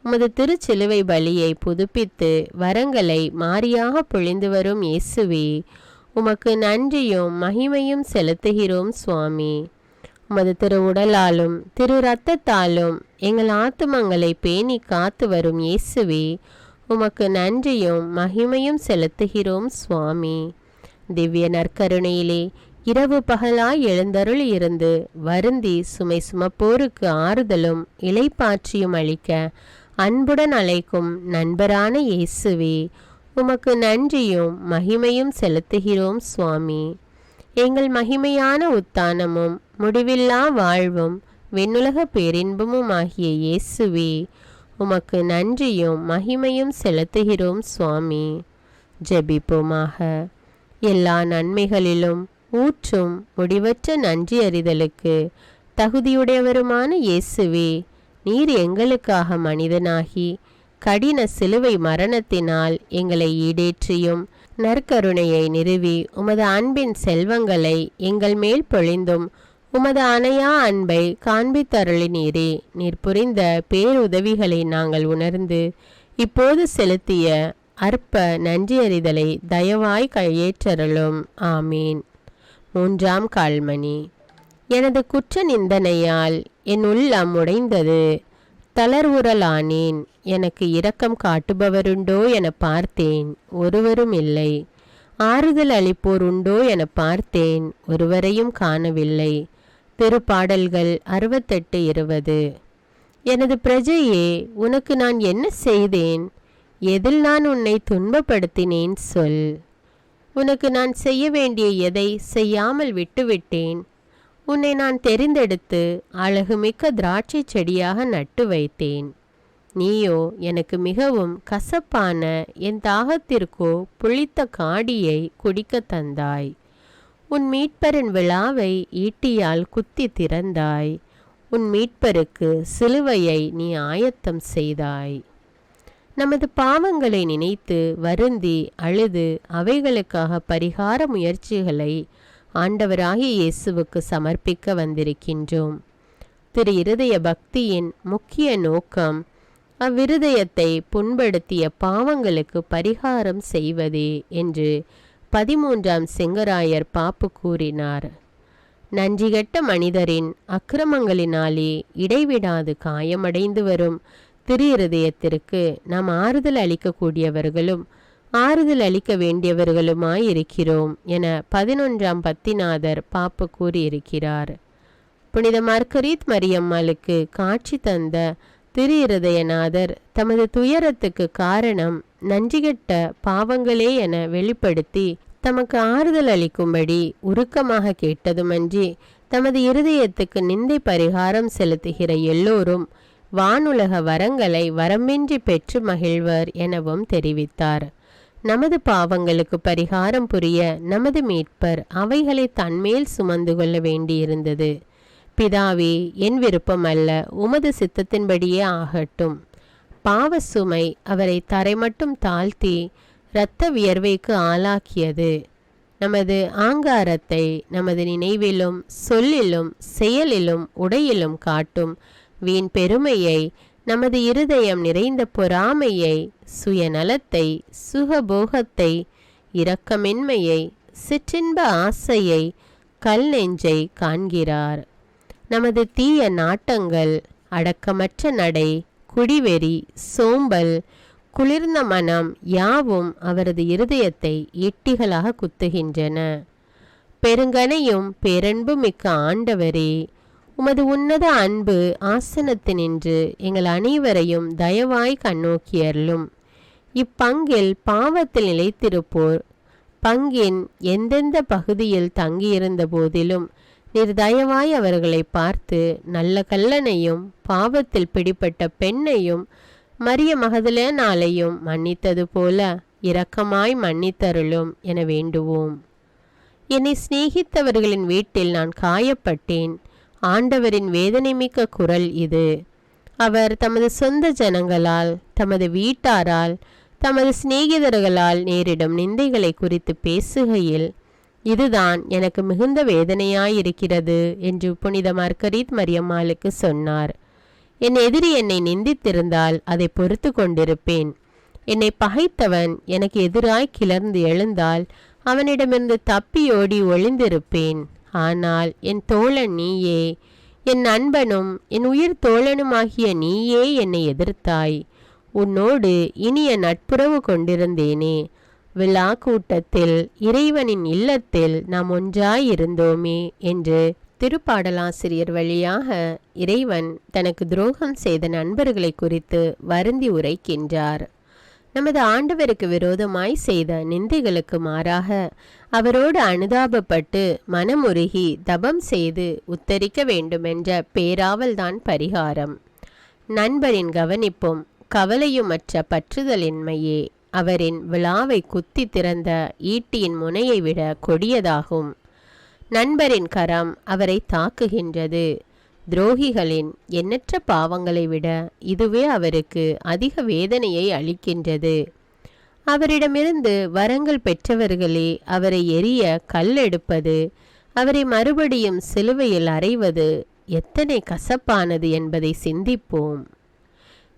உமது திருச்சிலுவை பலியை புதுப்பித்து வரங்களை மாறியாக பொழிந்து வரும் இயேசுவே, உமக்கு நன்றியும் மகிமையும் செலுத்துகிறோம் சுவாமி. உமது திரு உடலாலும் திரு இரத்தத்தாலும் எங்கள் ஆத்துமங்களை பேணி காத்து வரும் இயேசுவே, உமக்கு நன்றியும் மகிமையும் செலுத்துகிறோம் சுவாமி. திவ்ய நற்கருணையிலே இரவு பகலாய் எழுந்தருள் இருந்து வருந்தி சுமை சுமப்போருக்கு ஆறுதலும் இளைப்பாற்றியும் அளிக்க அன்புடன் அழைக்கும் நண்பரான இயேசுவே, உமக்கு நன்றியும் மகிமையும் செலுத்துகிறோம் சுவாமி. எங்கள் மகிமையான உத்தானமும் முடிவில்லா வாழ்வும் விண்ணுலக பேரின்பமும் ஆகிய இயேசுவே, உமக்கு நன்றியும் மகிமையும் செலுத்துகிறோம் சுவாமி. ஜெபிப்போமாக. எல்லா நன்மைகளிலும் ஊற்றும் முடிவற்ற நன்றி அறிதலுக்கு தகுதியுடையவருமான இயேசுவே, நீர் எங்களுக்காக மனிதனாகி கடின சிலுவை மரணத்தினால் எங்களை ஈடேற்றியும் நற்கருணையை நிறுவி உமது அன்பின் செல்வங்களை எங்கள் மேல் பொழிந்தும் உமது அணையா அன்பை காண்பித்தருளினீரே. நீர் புரிந்த பேருதவிகளை நாங்கள் உணர்ந்து இப்போது செலுத்திய அற்ப நன்றியறிதலை தயவாய் கையேற்றருளும். ஆமீன். 3ஆம் கால்மணி. எனது குற்ற நிந்தனையால் என் உள்ளம் உடைந்தது, தளர்வுறலானேன். எனக்கு இரக்கம் காட்டுபவருண்டோ என பார்த்தேன், ஒருவரும் இல்லை. ஆறுதல் அளிப்போர் உண்டோ என பார்த்தேன், ஒருவரையும் காணவில்லை. திருப்பாடல்கள் 68:20. எனது பிரஜையே, உனக்கு நான் என்ன செய்தேன்? எதில் நான் உன்னை துன்பப்படுத்தினேன் சொல். உனக்கு நான் செய்ய வேண்டிய எதை செய்யாமல் விட்டுவிட்டேன்? உன்னை நான் தெரிந்தெடுத்து அழகுமிக்க திராட்சை செடியாக நட்டு வைத்தேன். நீயோ எனக்கு மிகவும் கசப்பான என் தாகத்திற்கோ புளித்த காடியை குடிக்க தந்தாய். உன் மீட்பரின் விழாவை ஈட்டியால் குத்தி திறந்தாய். உன் மீட்பருக்கு சிலுவையை நீ ஆயத்தம் செய்தாய். நமது பாவங்களை நினைத்து வருந்தி அழுது அவைகளுக்காக பரிகார முயற்சிகளை ஆண்டவராகிய இயேசுவுக்கு சமர்ப்பிக்க வந்திருக்கின்றோம். திரு இருதய பக்தியின் முக்கிய நோக்கம் அவ்விருதயத்தை புண்படுத்திய பாவங்களுக்கு பரிகாரம் செய்வதே என்று 13ஆம் செங்கராயர் பாப்பு கூறினார். நன்றிகெட்ட மனிதரின் அக்கிரமங்களினாலே இடைவிடாது காயமடைந்து வரும் திரு இருதயத்திற்கு நாம் ஆறுதல் அளிக்கக்கூடியவர்களும் ஆறுதல் அளிக்க வேண்டியவர்களுமாயிருக்கிறோம் என 11ஆம் பத்திநாதர் பாப்பு கூறியிருக்கிறார். புனித மார்கரீத் மரியம்மாளுக்கு காட்சி தந்த திரு இருதயநாதர் தமது துயரத்துக்கு காரணம் நன்றிகெட்ட பாவங்களே என வெளிப்படுத்தி தமக்கு ஆறுதல் அளிக்கும்படி உருக்கமாக கேட்டதுமன்றி தமது இருதயத்துக்கு நிந்தை பரிகாரம் செலுத்துகிற எல்லோரும் வானுலக வரங்களை வரம்பின்றி பெற்று மகிழ்வர் எனவும் தெரிவித்தார். நமது பாவங்களுக்கு பரிகாரம் புரிய நமது மீட்பர் அவைகளை தன்மேல் சுமந்து கொள்ள வேண்டியிருந்தது. பிதாவே, என் விருப்பம் அல்ல, உமது சித்தத்தின்படியே ஆகட்டும். பாவ சுமை அவரை தரைமட்டும் தாழ்த்தி இரத்த வியர்வைக்கு ஆளாக்கியது. நமது ஆங்காரத்தை நமது நினைவிலும் சொல்லிலும் செயலிலும் உடையிலும் காட்டும் வீண் பெருமையை, நமது இருதயம் நிறைந்த பொறாமையை, சுயநலத்தை, சுகபோகத்தை, இரக்கமின்மையை, சிற்றின்ப ஆசையை, கல் நெஞ்சை காண்கிறார். நமது தீய நாட்டங்கள், அடக்கமற்ற நடை, குடிவெறி, சோம்பல், குளிர்ந்த மனம் யாவும் அவரது இருதயத்தை ஈட்டிகளாக குத்துகின்றன. பெருங்கனையும் பேரன்பு மிக்க ஆண்டவரே, உமது உன்னத அன்பு ஆசனத்தினின்று எங்கள் அனைவரையும் தயவாய் கண்ணோக்கியருளும். இப்பங்கில் பாவத்தில் நிலைத்திருப்போர் பங்கின் எந்தெந்த பகுதியில் தங்கியிருந்த போதிலும் நீர் தயவாய் அவர்களை பார்த்து நல்ல கல்லனையும் பாவத்தில் பிடிப்பட்ட பெண்ணையும் மரிய மகதலேனாலையும் மன்னித்தது போல இரக்கமாய் மன்னித்தருளும் என வேண்டுவோம். என்னை சிநேகித்தவர்களின் வீட்டில் நான் காயப்பட்டேன். ஆண்டவரின் வேதனைமிக்க குரல் இது. அவர் தமது சொந்த ஜனங்களால், தமது வீட்டாரால், தமது சிநேகிதர்களால் நேரிடும் நிந்தைகளை குறித்து பேசுகையில், இதுதான் எனக்கு மிகுந்த வேதனையாயிருக்கிறது என்று புனித மார்கரீத் மரியம்மாளுக்கு சொன்னார். என் எதிரி என்னை நிந்தித்திருந்தால் அதை பொறுத்து கொண்டிருப்பேன். என்னை பகைத்தவன் எனக்கு எதிராய் கிளர்ந்து எழுந்தால் அவனிடமிருந்து தப்பியோடி ஒளிந்திருப்பேன். ஆனால் என் தோழன் நீயே, என் நண்பனும் என் உயிர் தோழனுமாகிய நீயே என்னை எதிர்த்தாய். உன்னோடு இனிய நட்புறவு கொண்டிருந்தேனே. விழா கூட்டத்தில், இறைவனின் இல்லத்தில் நாம் ஒன்றாயிருந்தோமே என்று திருப்பாடலாசிரியர் வழியாக இறைவன் தனக்கு துரோகம் செய்த நண்பர்களை குறித்து வருந்தி உரைக்கின்றார். நமது ஆண்டவருக்கு விரோதமாய் செய்த நிந்தைகளுக்கு மாறாக அவரோடு அனுதாபப்பட்டு மனமுருகி தபம் செய்து உத்தரிக்க வேண்டுமென்ற பேராவல்தான் பரிகாரம். நண்பரின் கவனிப்பும் கவலையுமற்ற பற்றுதலின்மையே அவரின் விழாவை குத்தி திறந்த ஈட்டியின் முனையை விட கொடியதாகும். நண்பரின் கரம் அவரை தாக்குகின்றது. துரோகிகளின் எண்ணற்ற பாவங்களை விட இதுவே அவருக்கு அதிக வேதனையை அளிக்கின்றது. அவரிடமிருந்து வரங்கள் பெற்றவர்களே அவரை எரிய கல்லெடுப்பது, அவரை மறுபடியும் சிலுவையில் அறைவது எத்தனை கசப்பானது என்பதை சிந்திப்போம்.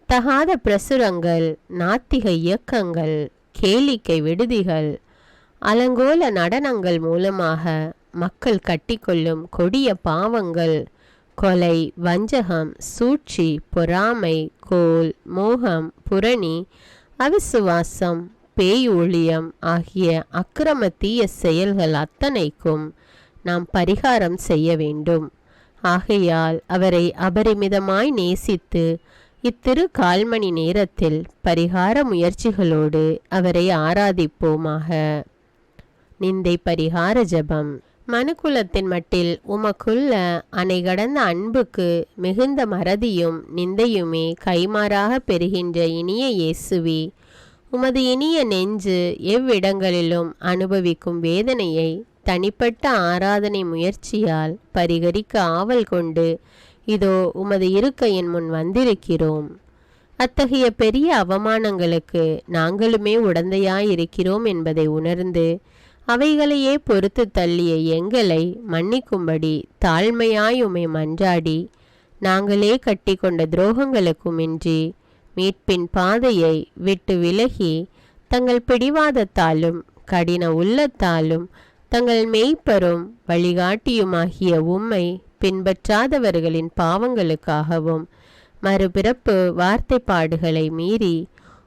தகாத பிரசுரங்கள், நாத்திக இயக்கங்கள், கேளிக்கை விடுதிகள், அலங்கோல நடனங்கள் மூலமாக மக்கள் கட்டிக்கொள்ளும் கொடிய பாவங்கள், கொலை, வஞ்சகம், சூழ்ச்சி, பொறாமை, கோல், மோகம், புரணி, அவிசுவாசம், பேய் ஊழியம் ஆகிய அக்கிரம தீய செயல்கள் அத்தனைக்கும் நாம் பரிகாரம் செய்ய வேண்டும். ஆகையால் அவரை அபரிமிதமாய் நேசித்து இத்திரு கால்மணி நேரத்தில் பரிகார முயற்சிகளோடு அவரை ஆராதிப்போமாக. நிந்தை பரிகார ஜபம். மனுக்குலத்தின் மட்டில் உமக்குள்ள அணை கடந்த அன்புக்கு மிகுந்த மறதியும் நிந்தையுமே கைமாறாக பெறுகின்ற இனிய இயேசுவே, உமது இனிய நெஞ்சு எவ்விடங்களிலும் அனுபவிக்கும் வேதனையை தனிப்பட்ட ஆராதனை முயற்சியால் பரிகரிக்க ஆவல் கொண்டு இதோ உமது இருக்கையின் முன் வந்திருக்கிறோம். அத்தகைய பெரிய அவமானங்களுக்கு நாங்களுமே உடந்தையாயிருக்கிறோம் என்பதை உணர்ந்து அவைகளையே பொறுத்து தள்ளிய எங்களை மன்னிக்கும்படி தாழ்மையாய் உம்மை மன்றாடி, நாங்களே கட்டி கொண்ட துரோகங்களுக்குமின்றி மீட்பின் பாதையை விட்டு விலகி தங்கள் பிடிவாதத்தாலும் கடின உள்ளத்தாலும் தங்கள் மெய்ப்பரும் வழிகாட்டியுமாகிய உம்மை பின்பற்றாதவர்களின் பாவங்களுக்காகவும் மறுபிறப்பு வார்த்தைப்பாடுகளை மீறி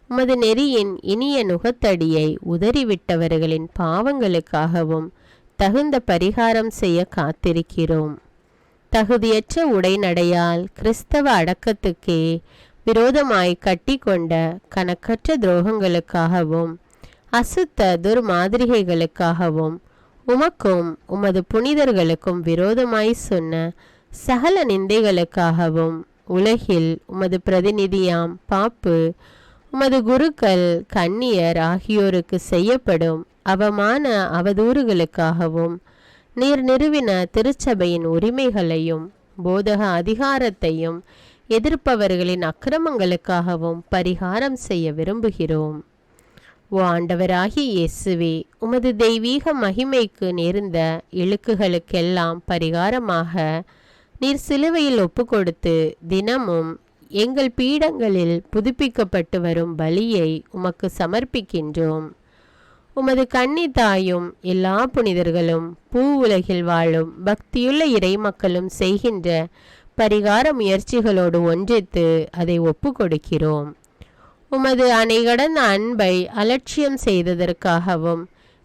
உமது நெறியின் இனிய நுகத்தடியை உதறிவிட்டவர்களின் பாவங்களுக்காகவும் தகுந்த பரிகாரம் செய்ய காத்திருக்கிறோம். தகுதியற்ற உடைநடையால் கிறிஸ்தவ அடக்கத்துக்கே விரோதமாய் கட்டி கொண்ட கணக்கற்ற துரோகங்களுக்காகவும் அசுத்த துர்மாதிரிகைகளுக்காகவும் உமக்கும் உமது புனிதர்களுக்கும் விரோதமாய் சொன்ன சகல நிந்தைகளுக்காகவும் உலகில் உமது பிரதிநிதியாம் பாப்பு, உமது குருக்கள், கன்னியர் ஆகியோருக்கு செய்யப்படும் அவமான அவதூறுகளுக்காகவும் நீர் நிறுவின திருச்சபையின் உரிமைகளையும் போதக அதிகாரத்தையும் எதிர்ப்பவர்களின் அக்கிரமங்களுக்காகவும் பரிகாரம் செய்ய விரும்புகிறோம். ஓ ஆண்டவராகிய இயேசுவே, உமது தெய்வீக மகிமைக்கு நேர்ந்த இழுக்குகளுக்கெல்லாம் பரிகாரமாக நீர் சிலுவையில் ஒப்புக்கொடுத்து தினமும் எங்கள் பீடங்களில் புதுப்பிக்கப்பட்டு வரும் பலியை உமக்கு சமர்ப்பிக்கின்றோம். உமது கன்னி தாயும் எல்லா புனிதர்களும் பூ உலகில் வாழும் பக்தியுள்ள இறை மக்களும் செய்கின்ற பரிகார முயற்சிகளோடு ஒன்றித்து அதை ஒப்பு கொடுக்கிறோம். உமது அணைகடந்த அன்பை அலட்சியம் செய்ததற்காகவும்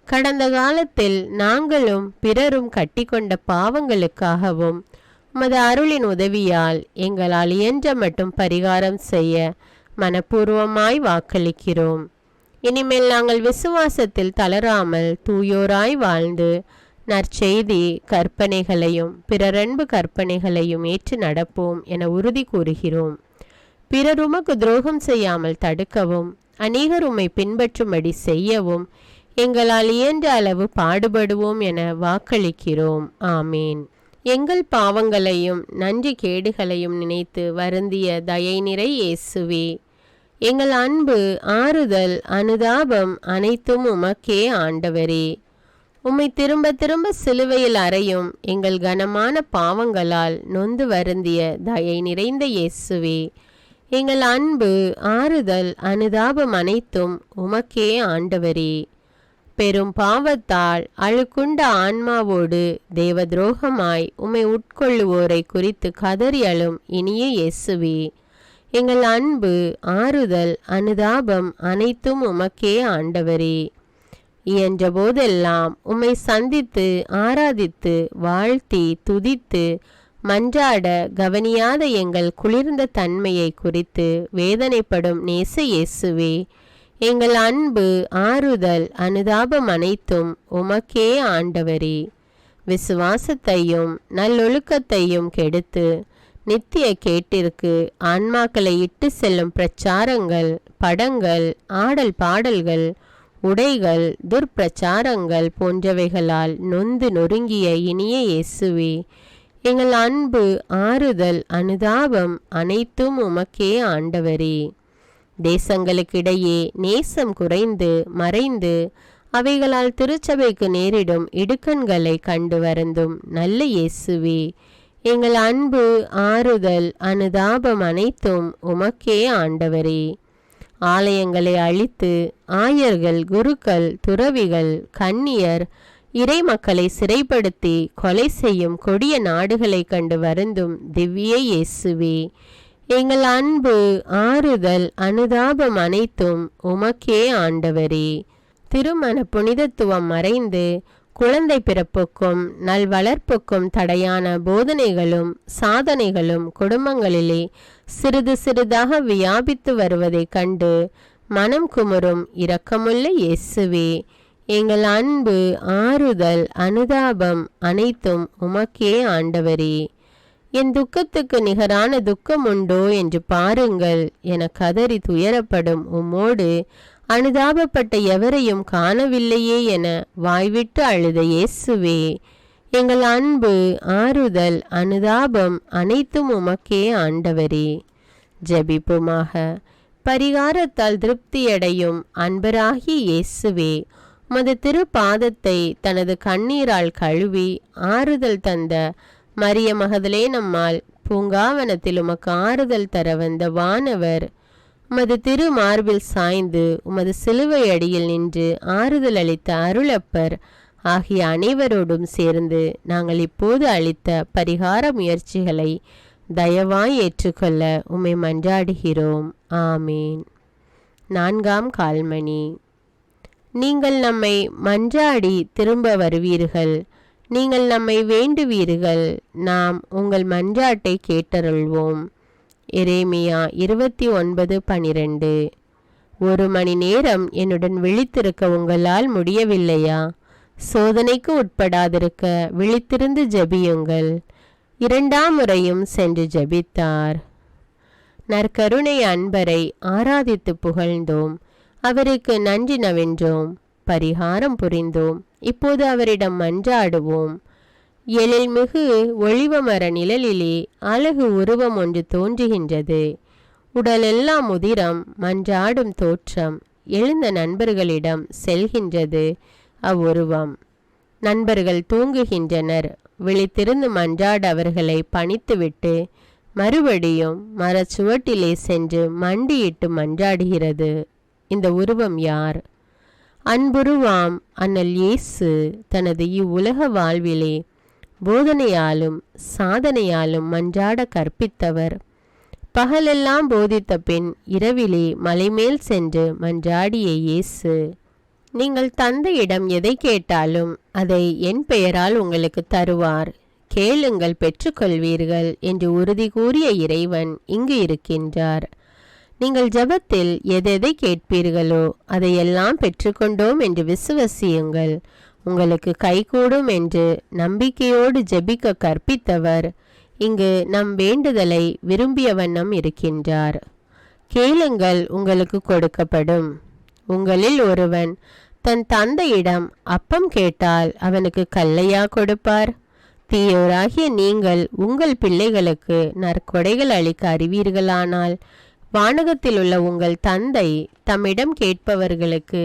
கடந்த காலத்தில் நாங்களும் பிறரும் கட்டிக்கொண்ட பாவங்களுக்காகவும் உமது அருளின் உதவியால் எங்களால் இயன்ற மட்டும் பரிகாரம் செய்ய மனப்பூர்வமாய் வாக்களிக்கிறோம். இனிமேல் நாங்கள் விசுவாசத்தில் தளராமல் தூயோராய் வாழ்ந்து நற்செய்தி கற்பனைகளையும் பிறரன்பு கற்பனைகளையும் ஏற்று நடப்போம் என உறுதி கூறுகிறோம். பிறர் உமக்கு துரோகம் செய்யாமல் தடுக்கவும் அநேகர் உம்மை பின்பற்றும்படி செய்யவும் எங்களால் இயன்ற அளவு பாடுபடுவோம் என வாக்களிக்கிறோம். ஆமீன். எங்கள் பாவங்களையும் நன்றி கேடுகளையும் நினைத்து வருந்திய தயை நிறை இயேசுவே, எங்கள் அன்பு ஆறுதல் அனுதாபம் அனைத்தும் உமக்கே ஆண்டவரே. உம்மை திரும்ப திரும்ப சிலுவையில் அறையும் எங்கள் கனமான பாவங்களால் நொந்து வருந்திய தயை நிறைந்த இயேசுவே, எங்கள் அன்பு ஆறுதல் அனுதாபம் அனைத்தும் உமக்கே ஆண்டவரே. பெரும் பாவத்தால் அழுக்குண்ட ஆன்மாவோடு தேவ துரோகமாய் உம்மை உட்கொள்ளுவோரை குறித்து கதறி அழும் இனிய இயேசுவே, எங்கள் அன்பு ஆறுதல் அனுதாபம் அனைத்தும் உமக்கே ஆண்டவரே. இயன்ற போதெல்லாம் உம்மை சந்தித்து ஆராதித்து வாழ்த்தி துதித்து மன்றாட கவனியாத எங்கள் குளிர்ந்த தன்மையை குறித்து வேதனைப்படும் நேச இயேசுவே, எங்கள் அன்பு ஆறுதல் அனுதாபம் அனைத்தும் உமக்கே ஆண்டவரே. விசுவாசத்தையும் நல்லொழுக்கத்தையும் கெடுத்து நித்திய கேட்டிற்கு ஆன்மாக்களை இட்டு செல்லும் பிரச்சாரங்கள், படங்கள், ஆடல் பாடல்கள், உடைகள், துர்பிரச்சாரங்கள் போன்றவைகளால் நொந்து நொறுங்கிய இனிய இயேசுவே, எங்கள் அன்பு ஆறுதல் அனுதாபம் அனைத்தும் உமக்கே ஆண்டவரே. தேசங்களுக்கிடையே நேசம் குறைந்து மறைந்து அவைகளால் திருச்சபைக்கு நேரிடும் இடுக்கண்களை கண்டு வருந்தும் நல்ல இயேசுவே, எங்கள் அன்பு ஆறுதல் அனுதாபம் அனைத்தும் உமக்கே ஆண்டவரே. ஆலயங்களை அழித்து ஆயர்கள், குருக்கள், துறவிகள், கன்னியர், இறை மக்களை சிறைப்படுத்தி கொலை செய்யும் கொடிய நாடுகளை கண்டு வருந்தும் திவ்ய இயேசுவே, எங்கள் அன்பு ஆறுதல் அனுதாபம் அனைத்தும் உமக்கே ஆண்டவரே. திருமண புனிதத்துவம் மறைந்து குழந்தை பிறப்புக்கும் நல்வளர்ப்புக்கும் தடையான போதனைகளும் சாதனைகளும் குடும்பங்களிலே சிறிது சிறிதாக வியாபித்து வருவதைக் கண்டு மனம் குமுறும் இரக்கமுள்ள இயேசுவே, எங்கள் அன்பு ஆறுதல் அனுதாபம் அனைத்தும் உமக்கே ஆண்டவரே. என் துக்கத்துக்கு நிகரான துக்கம் உண்டோ என்று பாருங்கள் என கதறி துயரப்படும் உம்மோடு அனுதாபப்பட்ட எவரையும் காணவில்லையே என வாய்விட்டு அழுத இயேசுவே, எங்கள் அன்பு ஆறுதல் அனுதாபம் அனைத்தும் உமக்கே ஆண்டவரே. ஜெபிப்புமாக. பரிகாரத்தால் திருப்தியடையும் அன்பராகி இயேசுவே, உமது திருப்பாதத்தை தனது கண்ணீரால் கழுவி ஆறுதல் தந்த மரிய மகதலேனம்மாள் பூங்காவனத்தில் உமக்கு ஆறுதல் தர வந்த வானவர் உமது திரு மார்பில் சாய்ந்து உமது சிலுவை அடியில் நின்று ஆறுதல் அளித்த அருளப்பர் ஆகிய அனைவரோடும் சேர்ந்து நாங்கள் இப்போது அளித்த பரிகார முயற்சிகளை தயவாய் ஏற்றுக்கொள்ள உம்மை மன்றாடுகிறோம். ஆமீன். 4ஆம் கால்மணி. நீங்கள் நம்மை மன்றாடி திரும்ப வருவீர்கள், நீங்கள் நம்மை வேண்டுவீர்கள், நாம் உங்கள் மன்றாட்டை கேட்டருள்வோம். எரேமியா 29:12. 1 மணி நேரம் என்னுடன் விழித்திருக்க உங்களால் முடியவில்லையா? சோதனைக்கு உட்படாதிருக்க விழித்திருந்து ஜெபியுங்கள். 2ஆம் முறையும் சென்று ஜெபித்தார். நற்கருணை அன்பரை ஆராதித்து புகழ்ந்தோம், அவருக்கு நன்றி நவென்றோம், பரிகாரம் புரிந்தோம். இப்போது அவரிடம் மன்றாடுவோம். எழில்மிகு ஒளிவமர நிழலிலே அழகு உருவம் ஒன்று தோன்றுகின்றது. உடலெல்லாம் உதிரம், மன்றாடும் தோற்றம். எழுந்த நண்பர்களிடம் செல்கின்றது அவ்வுருவம். நண்பர்கள் தூங்குகின்றனர். விழித்திருந்து மன்றாட அவர்களை பணித்துவிட்டு மறுபடியும் மரச்சுவட்டிலே சென்று மண்டியிட்டு மன்றாடுகிறது. இந்த உருவம் யார்? அன்புருவாம் அண்ணல் இயேசு தனது இவ்வுலக வாழ்விலே போதனையாலும் சாதனையாலும் மன்றாட கற்பித்தவர். பகலெல்லாம் போதித்த பின் இரவிலே மலைமேல் சென்று மன்றாடிய இயேசு, நீங்கள் தந்தையிடம் எதை கேட்டாலும் அதை என் பெயரால் உங்களுக்கு தருவார், கேளுங்கள் பெற்றுக்கொள்வீர்கள் என்று உறுதி கூறிய இறைவன் இங்கு இருக்கின்றார். நீங்கள் ஜெபத்தில் எதை கேட்பீர்களோ அதையெல்லாம் பெற்றுக்கொண்டோம் என்று விசுவசியுங்கள், உங்களுக்கு கைகூடும் என்று நம்பிக்கையோடு ஜெபிக்க கற்பித்தவர் இங்கு நம் வேண்டுதலை விரும்பிய வண்ணம் இருக்கின்றார். கேளுங்கள், உங்களுக்கு கொடுக்கப்படும். உங்களில் ஒருவன் தன் தந்தையிடம் அப்பம் கேட்டால் அவனுக்கு கல்லையா கொடுப்பார்? தீயோராகிய நீங்கள் உங்கள் பிள்ளைகளுக்கு நற்கொடைகள் அளிக்க அறிவீர்களானால் வானகத்தில் உள்ள உங்கள் தந்தை தம்மிடம் கேட்பவர்களுக்கு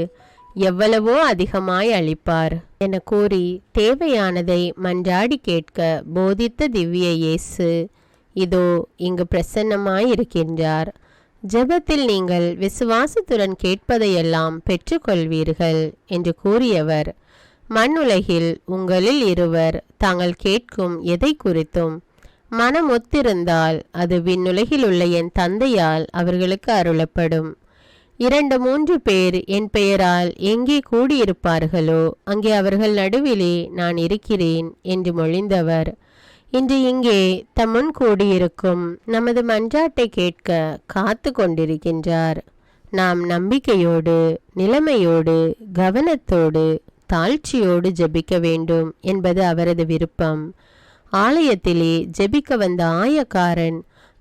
எவ்வளவோ அதிகமாய் அளிப்பார் என கூறி தேவையானதை மன்றாடி கேட்க போதித்த திவ்ய இயேசு இதோ இங்கு பிரசன்னமாயிருக்கின்றார். ஜெபத்தில் நீங்கள் விசுவாசத்துடன் கேட்பதையெல்லாம் பெற்றுக்கொள்வீர்கள் என்று கூறியவர் மண்ணுலகில் உங்களில் இருவர் தாங்கள் கேட்கும் எதை குறித்தும் மனம் ஒத்திருந்தால் அது விண்ணுலகில் உள்ள என் தந்தையால் அவர்களுக்கு அருளப்படும். 2-3 பேர் என் பெயரால் எங்கே கூடியிருப்பார்களோ அங்கே அவர்கள் நடுவிலே நான் இருக்கிறேன் என்று மொழிந்தவர் இன்று இங்கே தம்முன் கூடியிருக்கும் நமது மன்றாட்டை கேட்க காத்து கொண்டிருக்கின்றார். நாம் நம்பிக்கையோடு, நிலைமையோடு, கவனத்தோடு, தாழ்ச்சியோடு ஜெபிக்க வேண்டும் என்பது அவரது விருப்பம். ஆலயத்திலே ஜெபிக்க வந்த ஆயக்காரன்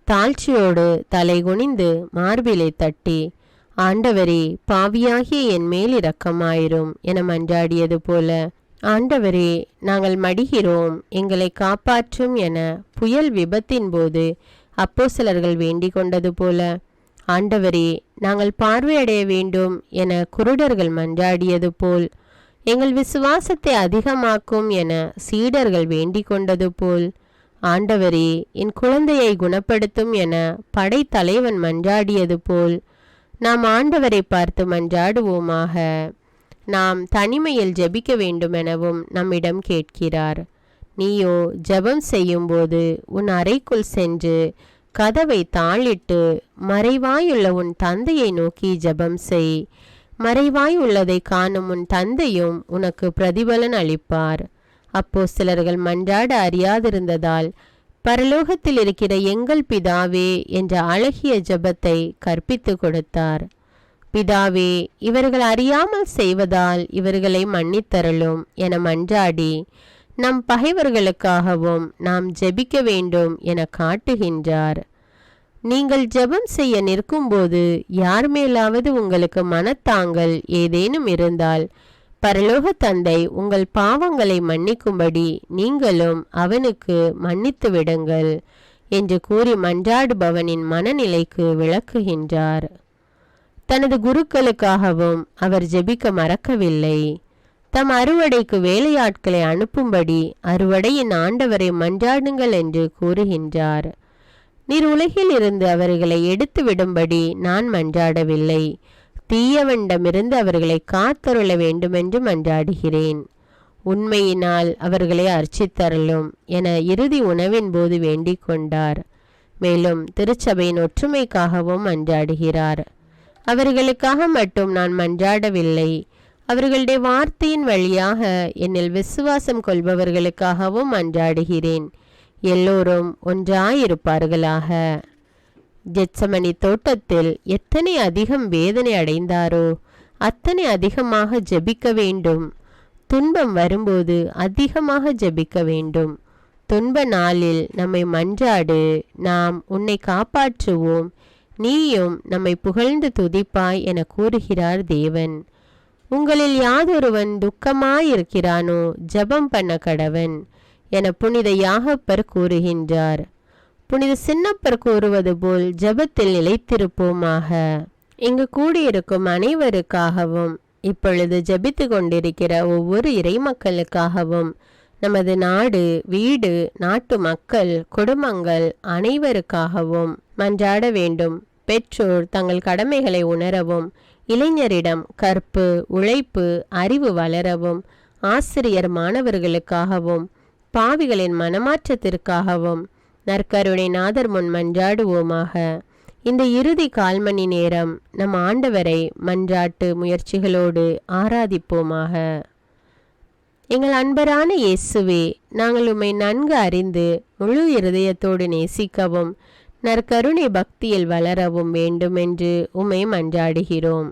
தாழ்ச்சியோடு தலை குனிந்து மார்பிலை தட்டி, ஆண்டவரே, பாவியாகிய என் மேல் இரக்கமாயிரும் என மன்றாடியது போல, ஆண்டவரே, நாங்கள் மடிகிறோம், எங்களை காப்பாற்றும் என புயல் விபத்தின் போது அப்போஸ்தலர்கள் வேண்டிக் கொண்டது போல, ஆண்டவரே, நாங்கள் பார்வையடைய வேண்டும் என குருடர்கள் மன்றாடியது போல், எங்கள் விசுவாசத்தை அதிகமாக்கும் என சீடர்கள் வேண்டிக் கொண்டது போல், ஆண்டவரே, என் குழந்தையை குணப்படுத்தும் என படைத்தலைவன் மன்றாடியது போல் நாம் ஆண்டவரை பார்த்து மன்றாடுவோமாக. நாம் தனிமையில் ஜெபிக்க வேண்டுமெனவும் நம்மிடம் கேட்கிறார். நீயோ ஜெபம் செய்யும்போது உன் அறைக்குள் சென்று கதவை தாளிட்டு மறைவாயுள்ள உன் தந்தையை நோக்கி ஜெபம் செய். மறைவாய் உள்ளதை காணும் உன் தந்தையும் உனக்கு பிரதிபலன் அளிப்பார். அப்போஸ்தலர்கள் மன்றாட அறியாதிருந்ததால் பரலோகத்தில் இருக்கிற எங்கள் பிதாவே என்ற அழகிய ஜெபத்தை கற்பித்து கொடுத்தார். பிதாவே, இவர்கள் அறியாமல் செய்வதால் இவர்களை மன்னித்தருளும் என மன்றாடி நம் பகைவர்களுக்காகவும் நாம் ஜெபிக்க வேண்டும் என காட்டுகின்றார். நீங்கள் ஜெபம் செய்ய நிற்கும்போது யார் மேலாவது உங்களுக்கு மனத்தாங்கல் ஏதேனும் இருந்தால் பரலோக தந்தை உங்கள் பாவங்களை மன்னிக்கும்படி நீங்களும் அவனுக்கு மன்னித்து விடுங்கள் என்று கூறி மன்றாடுபவனின் மனநிலைக்கு விளக்குகின்றார். தனது குருக்களுக்காகவும் அவர் ஜெபிக்க மறக்கவில்லை. தம் அறுவடைக்கு வேலையாட்களை அனுப்பும்படி அறுவடையின் ஆண்டவரை மன்றாடுங்கள் என்று கூறுகின்றார். நீர் உலகில் இருந்து அவர்களை எடுத்து விடும்படி நான் மன்றாடவில்லை, தீயவனிடமிருந்து அவர்களை காத்தருள வேண்டுமென்று மன்றாடுகிறேன். உண்மையினால் அவர்களை அர்ச்சித்தருளும் என இறுதி உணவின் போது வேண்டிக் கொண்டார். மேலும் திருச்சபையின் ஒற்றுமைக்காகவும் மன்றாடுகிறார். அவர்களுக்காக மட்டும் நான் மன்றாடவில்லை, அவர்களுடைய வார்த்தையின் வழியாக என்னில் விசுவாசம் கொள்பவர்களுக்காகவும் மன்றாடுகிறேன். எல்லோரும் ஒன்றாயிருப்பார்களாக. கெத்சமனி தோட்டத்தில் எத்தனை அதிகம் வேதனை அடைந்தாரோ அத்தனை அதிகமாக ஜெபிக்க வேண்டும். துன்பம் வரும்போது அதிகமாக ஜெபிக்க வேண்டும். துன்ப நாளில் நம்மை மன்றாடு, நாம் உன்னை காப்பாற்றுவோம், நீயும் நம்மை புகழ்ந்து துதிப்பாய் என கூறுகிறார் தேவன். உங்களில் யாதொருவன் துக்கமாயிருக்கிறானோ ஜெபம் பண்ண கடவன் என புனித யாகப்பர் கூறுகின்றார். புனித சின்னப்பர் கூறுவது போல் ஜெபத்தில் நிலைத்திருப்போமாக. இங்கு கூடியிருக்கும் அனைவருக்காகவும் இப்பொழுது ஜெபித்து கொண்டிருக்கிற ஒவ்வொரு இறைமக்களுக்காகவும் நமது நாடு, வீடு, நாட்டு மக்கள், குடும்பங்கள் அனைவருக்காகவும் மன்றாட வேண்டும். பெற்றோர் தங்கள் கடமைகளை உணரவும் இளைஞரிடம் கற்பு, உழைப்பு, அறிவு வளரவும், ஆசிரியர் மாணவர்களுக்காகவும், பாவிகளின் மனமாற்றத்திற்காகவும் நற்கருணை நாதர் முன் மன்றாடுவோமாக. இந்த இறுதி 1/4 மணி நேரம் நம் ஆண்டவரை மன்றாட்டு முயற்சிகளோடு ஆராதிப்போமாக. எங்கள் அன்பரான இயேசுவே, நாங்கள் உம்மை நன்கு அறிந்து முழு இருதயத்தோடு நேசிக்கவும் நற்கருணை பக்தியில் வளரவும் வேண்டுமென்று உம்மை மன்றாடுகிறோம்.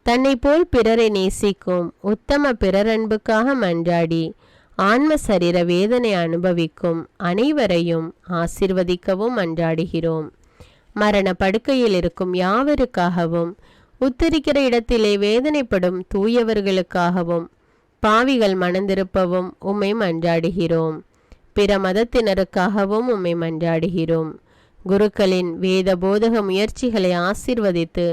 தன்னை போல் பிறரை நேசிக்கும் உத்தம பிறரன்புக்காக மன்றாடி ஆன்ம சரீர வேதனை அனுபவிக்கும் அனைவரையும் ஆசிர்வதிக்கவும் மன்றாடுகிறோம். மரண படுக்கையில் இருக்கும் யாவருக்காகவும், உத்தரிக்கிற இடத்திலே வேதனைப்படும் தூயவர்களுக்காகவும், பாவிகள் மனந்திருப்பவும் உம்மை மன்றாடுகிறோம். பிற மதத்தினருக்காகவும் உம்மை மன்றாடுகிறோம். குருக்களின் வேத போதக முயற்சிகளை ஆசிர்வதித்து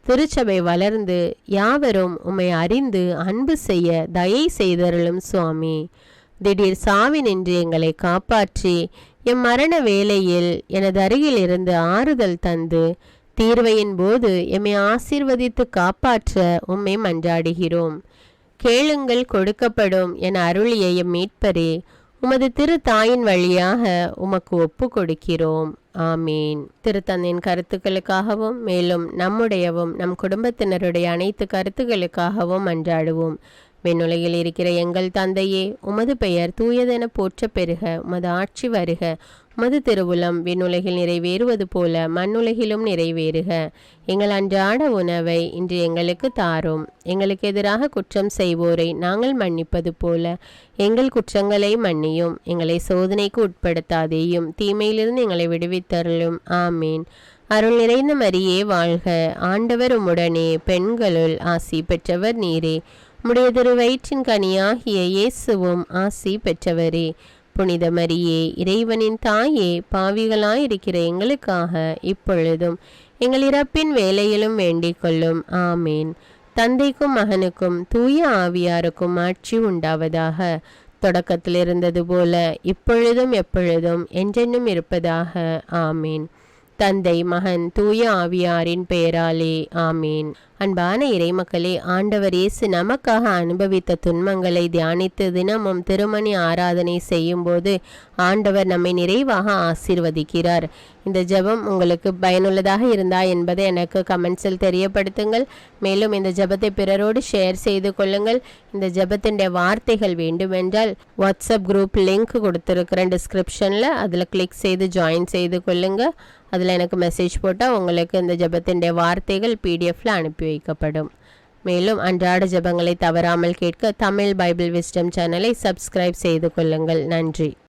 திருச்சபை வளர்ந்து யாவரும் உம்மை அறிந்து அன்பு செய்ய தயை செய்தருளும் சுவாமி. திடீர் சாவினின்று எங்களை காப்பாற்றி எம் மரண வேளையில் எனது அருகில் இருந்து ஆறுதல் தந்து தீர்வையின் போது எம்மை ஆசீர்வதித்து காப்பாற்ற உம்மை மன்றாடுகிறோம். கேளுங்கள் கொடுக்கப்படும் என அருளிய எம் மீட்பரே, உமது திரு தாயின் வழியாக உமக்கு ஒப்பு கொடுக்கிறோம். ஆமீன். திருத்தந்தையின் கருத்துக்களுக்காகவும் மேலும் நம்முடையவும் நம் குடும்பத்தினருடைய அனைத்து கருத்துக்களுக்காகவும் மன்றாடுவோம். விண்ணுலகில் இருக்கிற எங்கள் தந்தையே, உமது பெயர் தூயதென போற்ற பெருக, உமது ஆட்சி வருக, உமது திருவுளம் விண்ணுலகில் நிறைவேறுவது போல மண்ணுலகிலும் நிறைவேறுக. எங்கள் அன்றாட உணவை இன்று எங்களுக்கு தாரும். எங்களுக்கு எதிராக குற்றம் செய்வோரை நாங்கள் மன்னிப்பது போல எங்கள் குற்றங்களை மன்னியும். எங்களை சோதனைக்கு உட்படுத்தாதேயும், தீமையிலிருந்து எங்களை விடுவித்தருளும். ஆமீன். அருள் நிறைந்த மரியே வாழ்க, ஆண்டவர் உம்முடனே, பெண்களுள் ஆசி பெற்றவர் நீரே. உம்முடைய திரு வயிற்றின் கனியாகிய இயேசுவும் ஆசி பெற்றவரே. புனித மரியே, இறைவனின் தாயே, பாவிகளாயிருக்கிற எங்களுக்காக இப்பொழுதும் எங்கள் இறப்பின் வேளையிலும் வேண்டிக் கொள்ளும். ஆமீன். தந்தைக்கும் மகனுக்கும் தூய ஆவியாருக்கும் ஆட்சி உண்டாவதாக. தொடக்கத்தில் இருந்தது போல இப்பொழுதும் எப்பொழுதும் என்றென்னும் இருப்பதாக. ஆமீன். தந்தை, மகன், தூய ஆவியாரின் பெயராலே. ஆமீன். அன்பான இறைமக்களே, ஆண்டவர் இயேசு நமக்காக அனுபவித்த துன்பங்களை தியானித்து தினமும் திருமணி ஆராதனை செய்யும்போது ஆண்டவர் நம்மை நிறைவாக ஆசீர்வதிக்கிறார். இந்த ஜெபம் உங்களுக்கு பயனுள்ளதாக இருந்தா என்பதை எனக்கு கமெண்ட்ஸில் தெரியப்படுத்துங்கள். மேலும் இந்த ஜெபத்தை பிறரோடு ஷேர் செய்து கொள்ளுங்கள். இந்த ஜெபத்தின் வார்த்தைகள் வேண்டுமென்றால் வாட்ஸ்அப் குரூப் லிங்க் கொடுத்துருக்கிறேன் டிஸ்கிரிப்ஷனில், அதில் கிளிக் செய்து ஜாயின் செய்து கொள்ளுங்க. அதில் எனக்கு மெசேஜ் போட்டால் உங்களுக்கு இந்த ஜெபத்தின் வார்த்தைகள் பிடிஎஃப்ல அனுப்பி வைக்கப்படும். மேலும் அன்றாட ஜெபங்களை தவறாமல் கேட்க தமிழ் பைபிள் விஸ்டம் சேனலை சப்ஸ்கிரைப் செய்து கொள்ளுங்கள். நன்றி.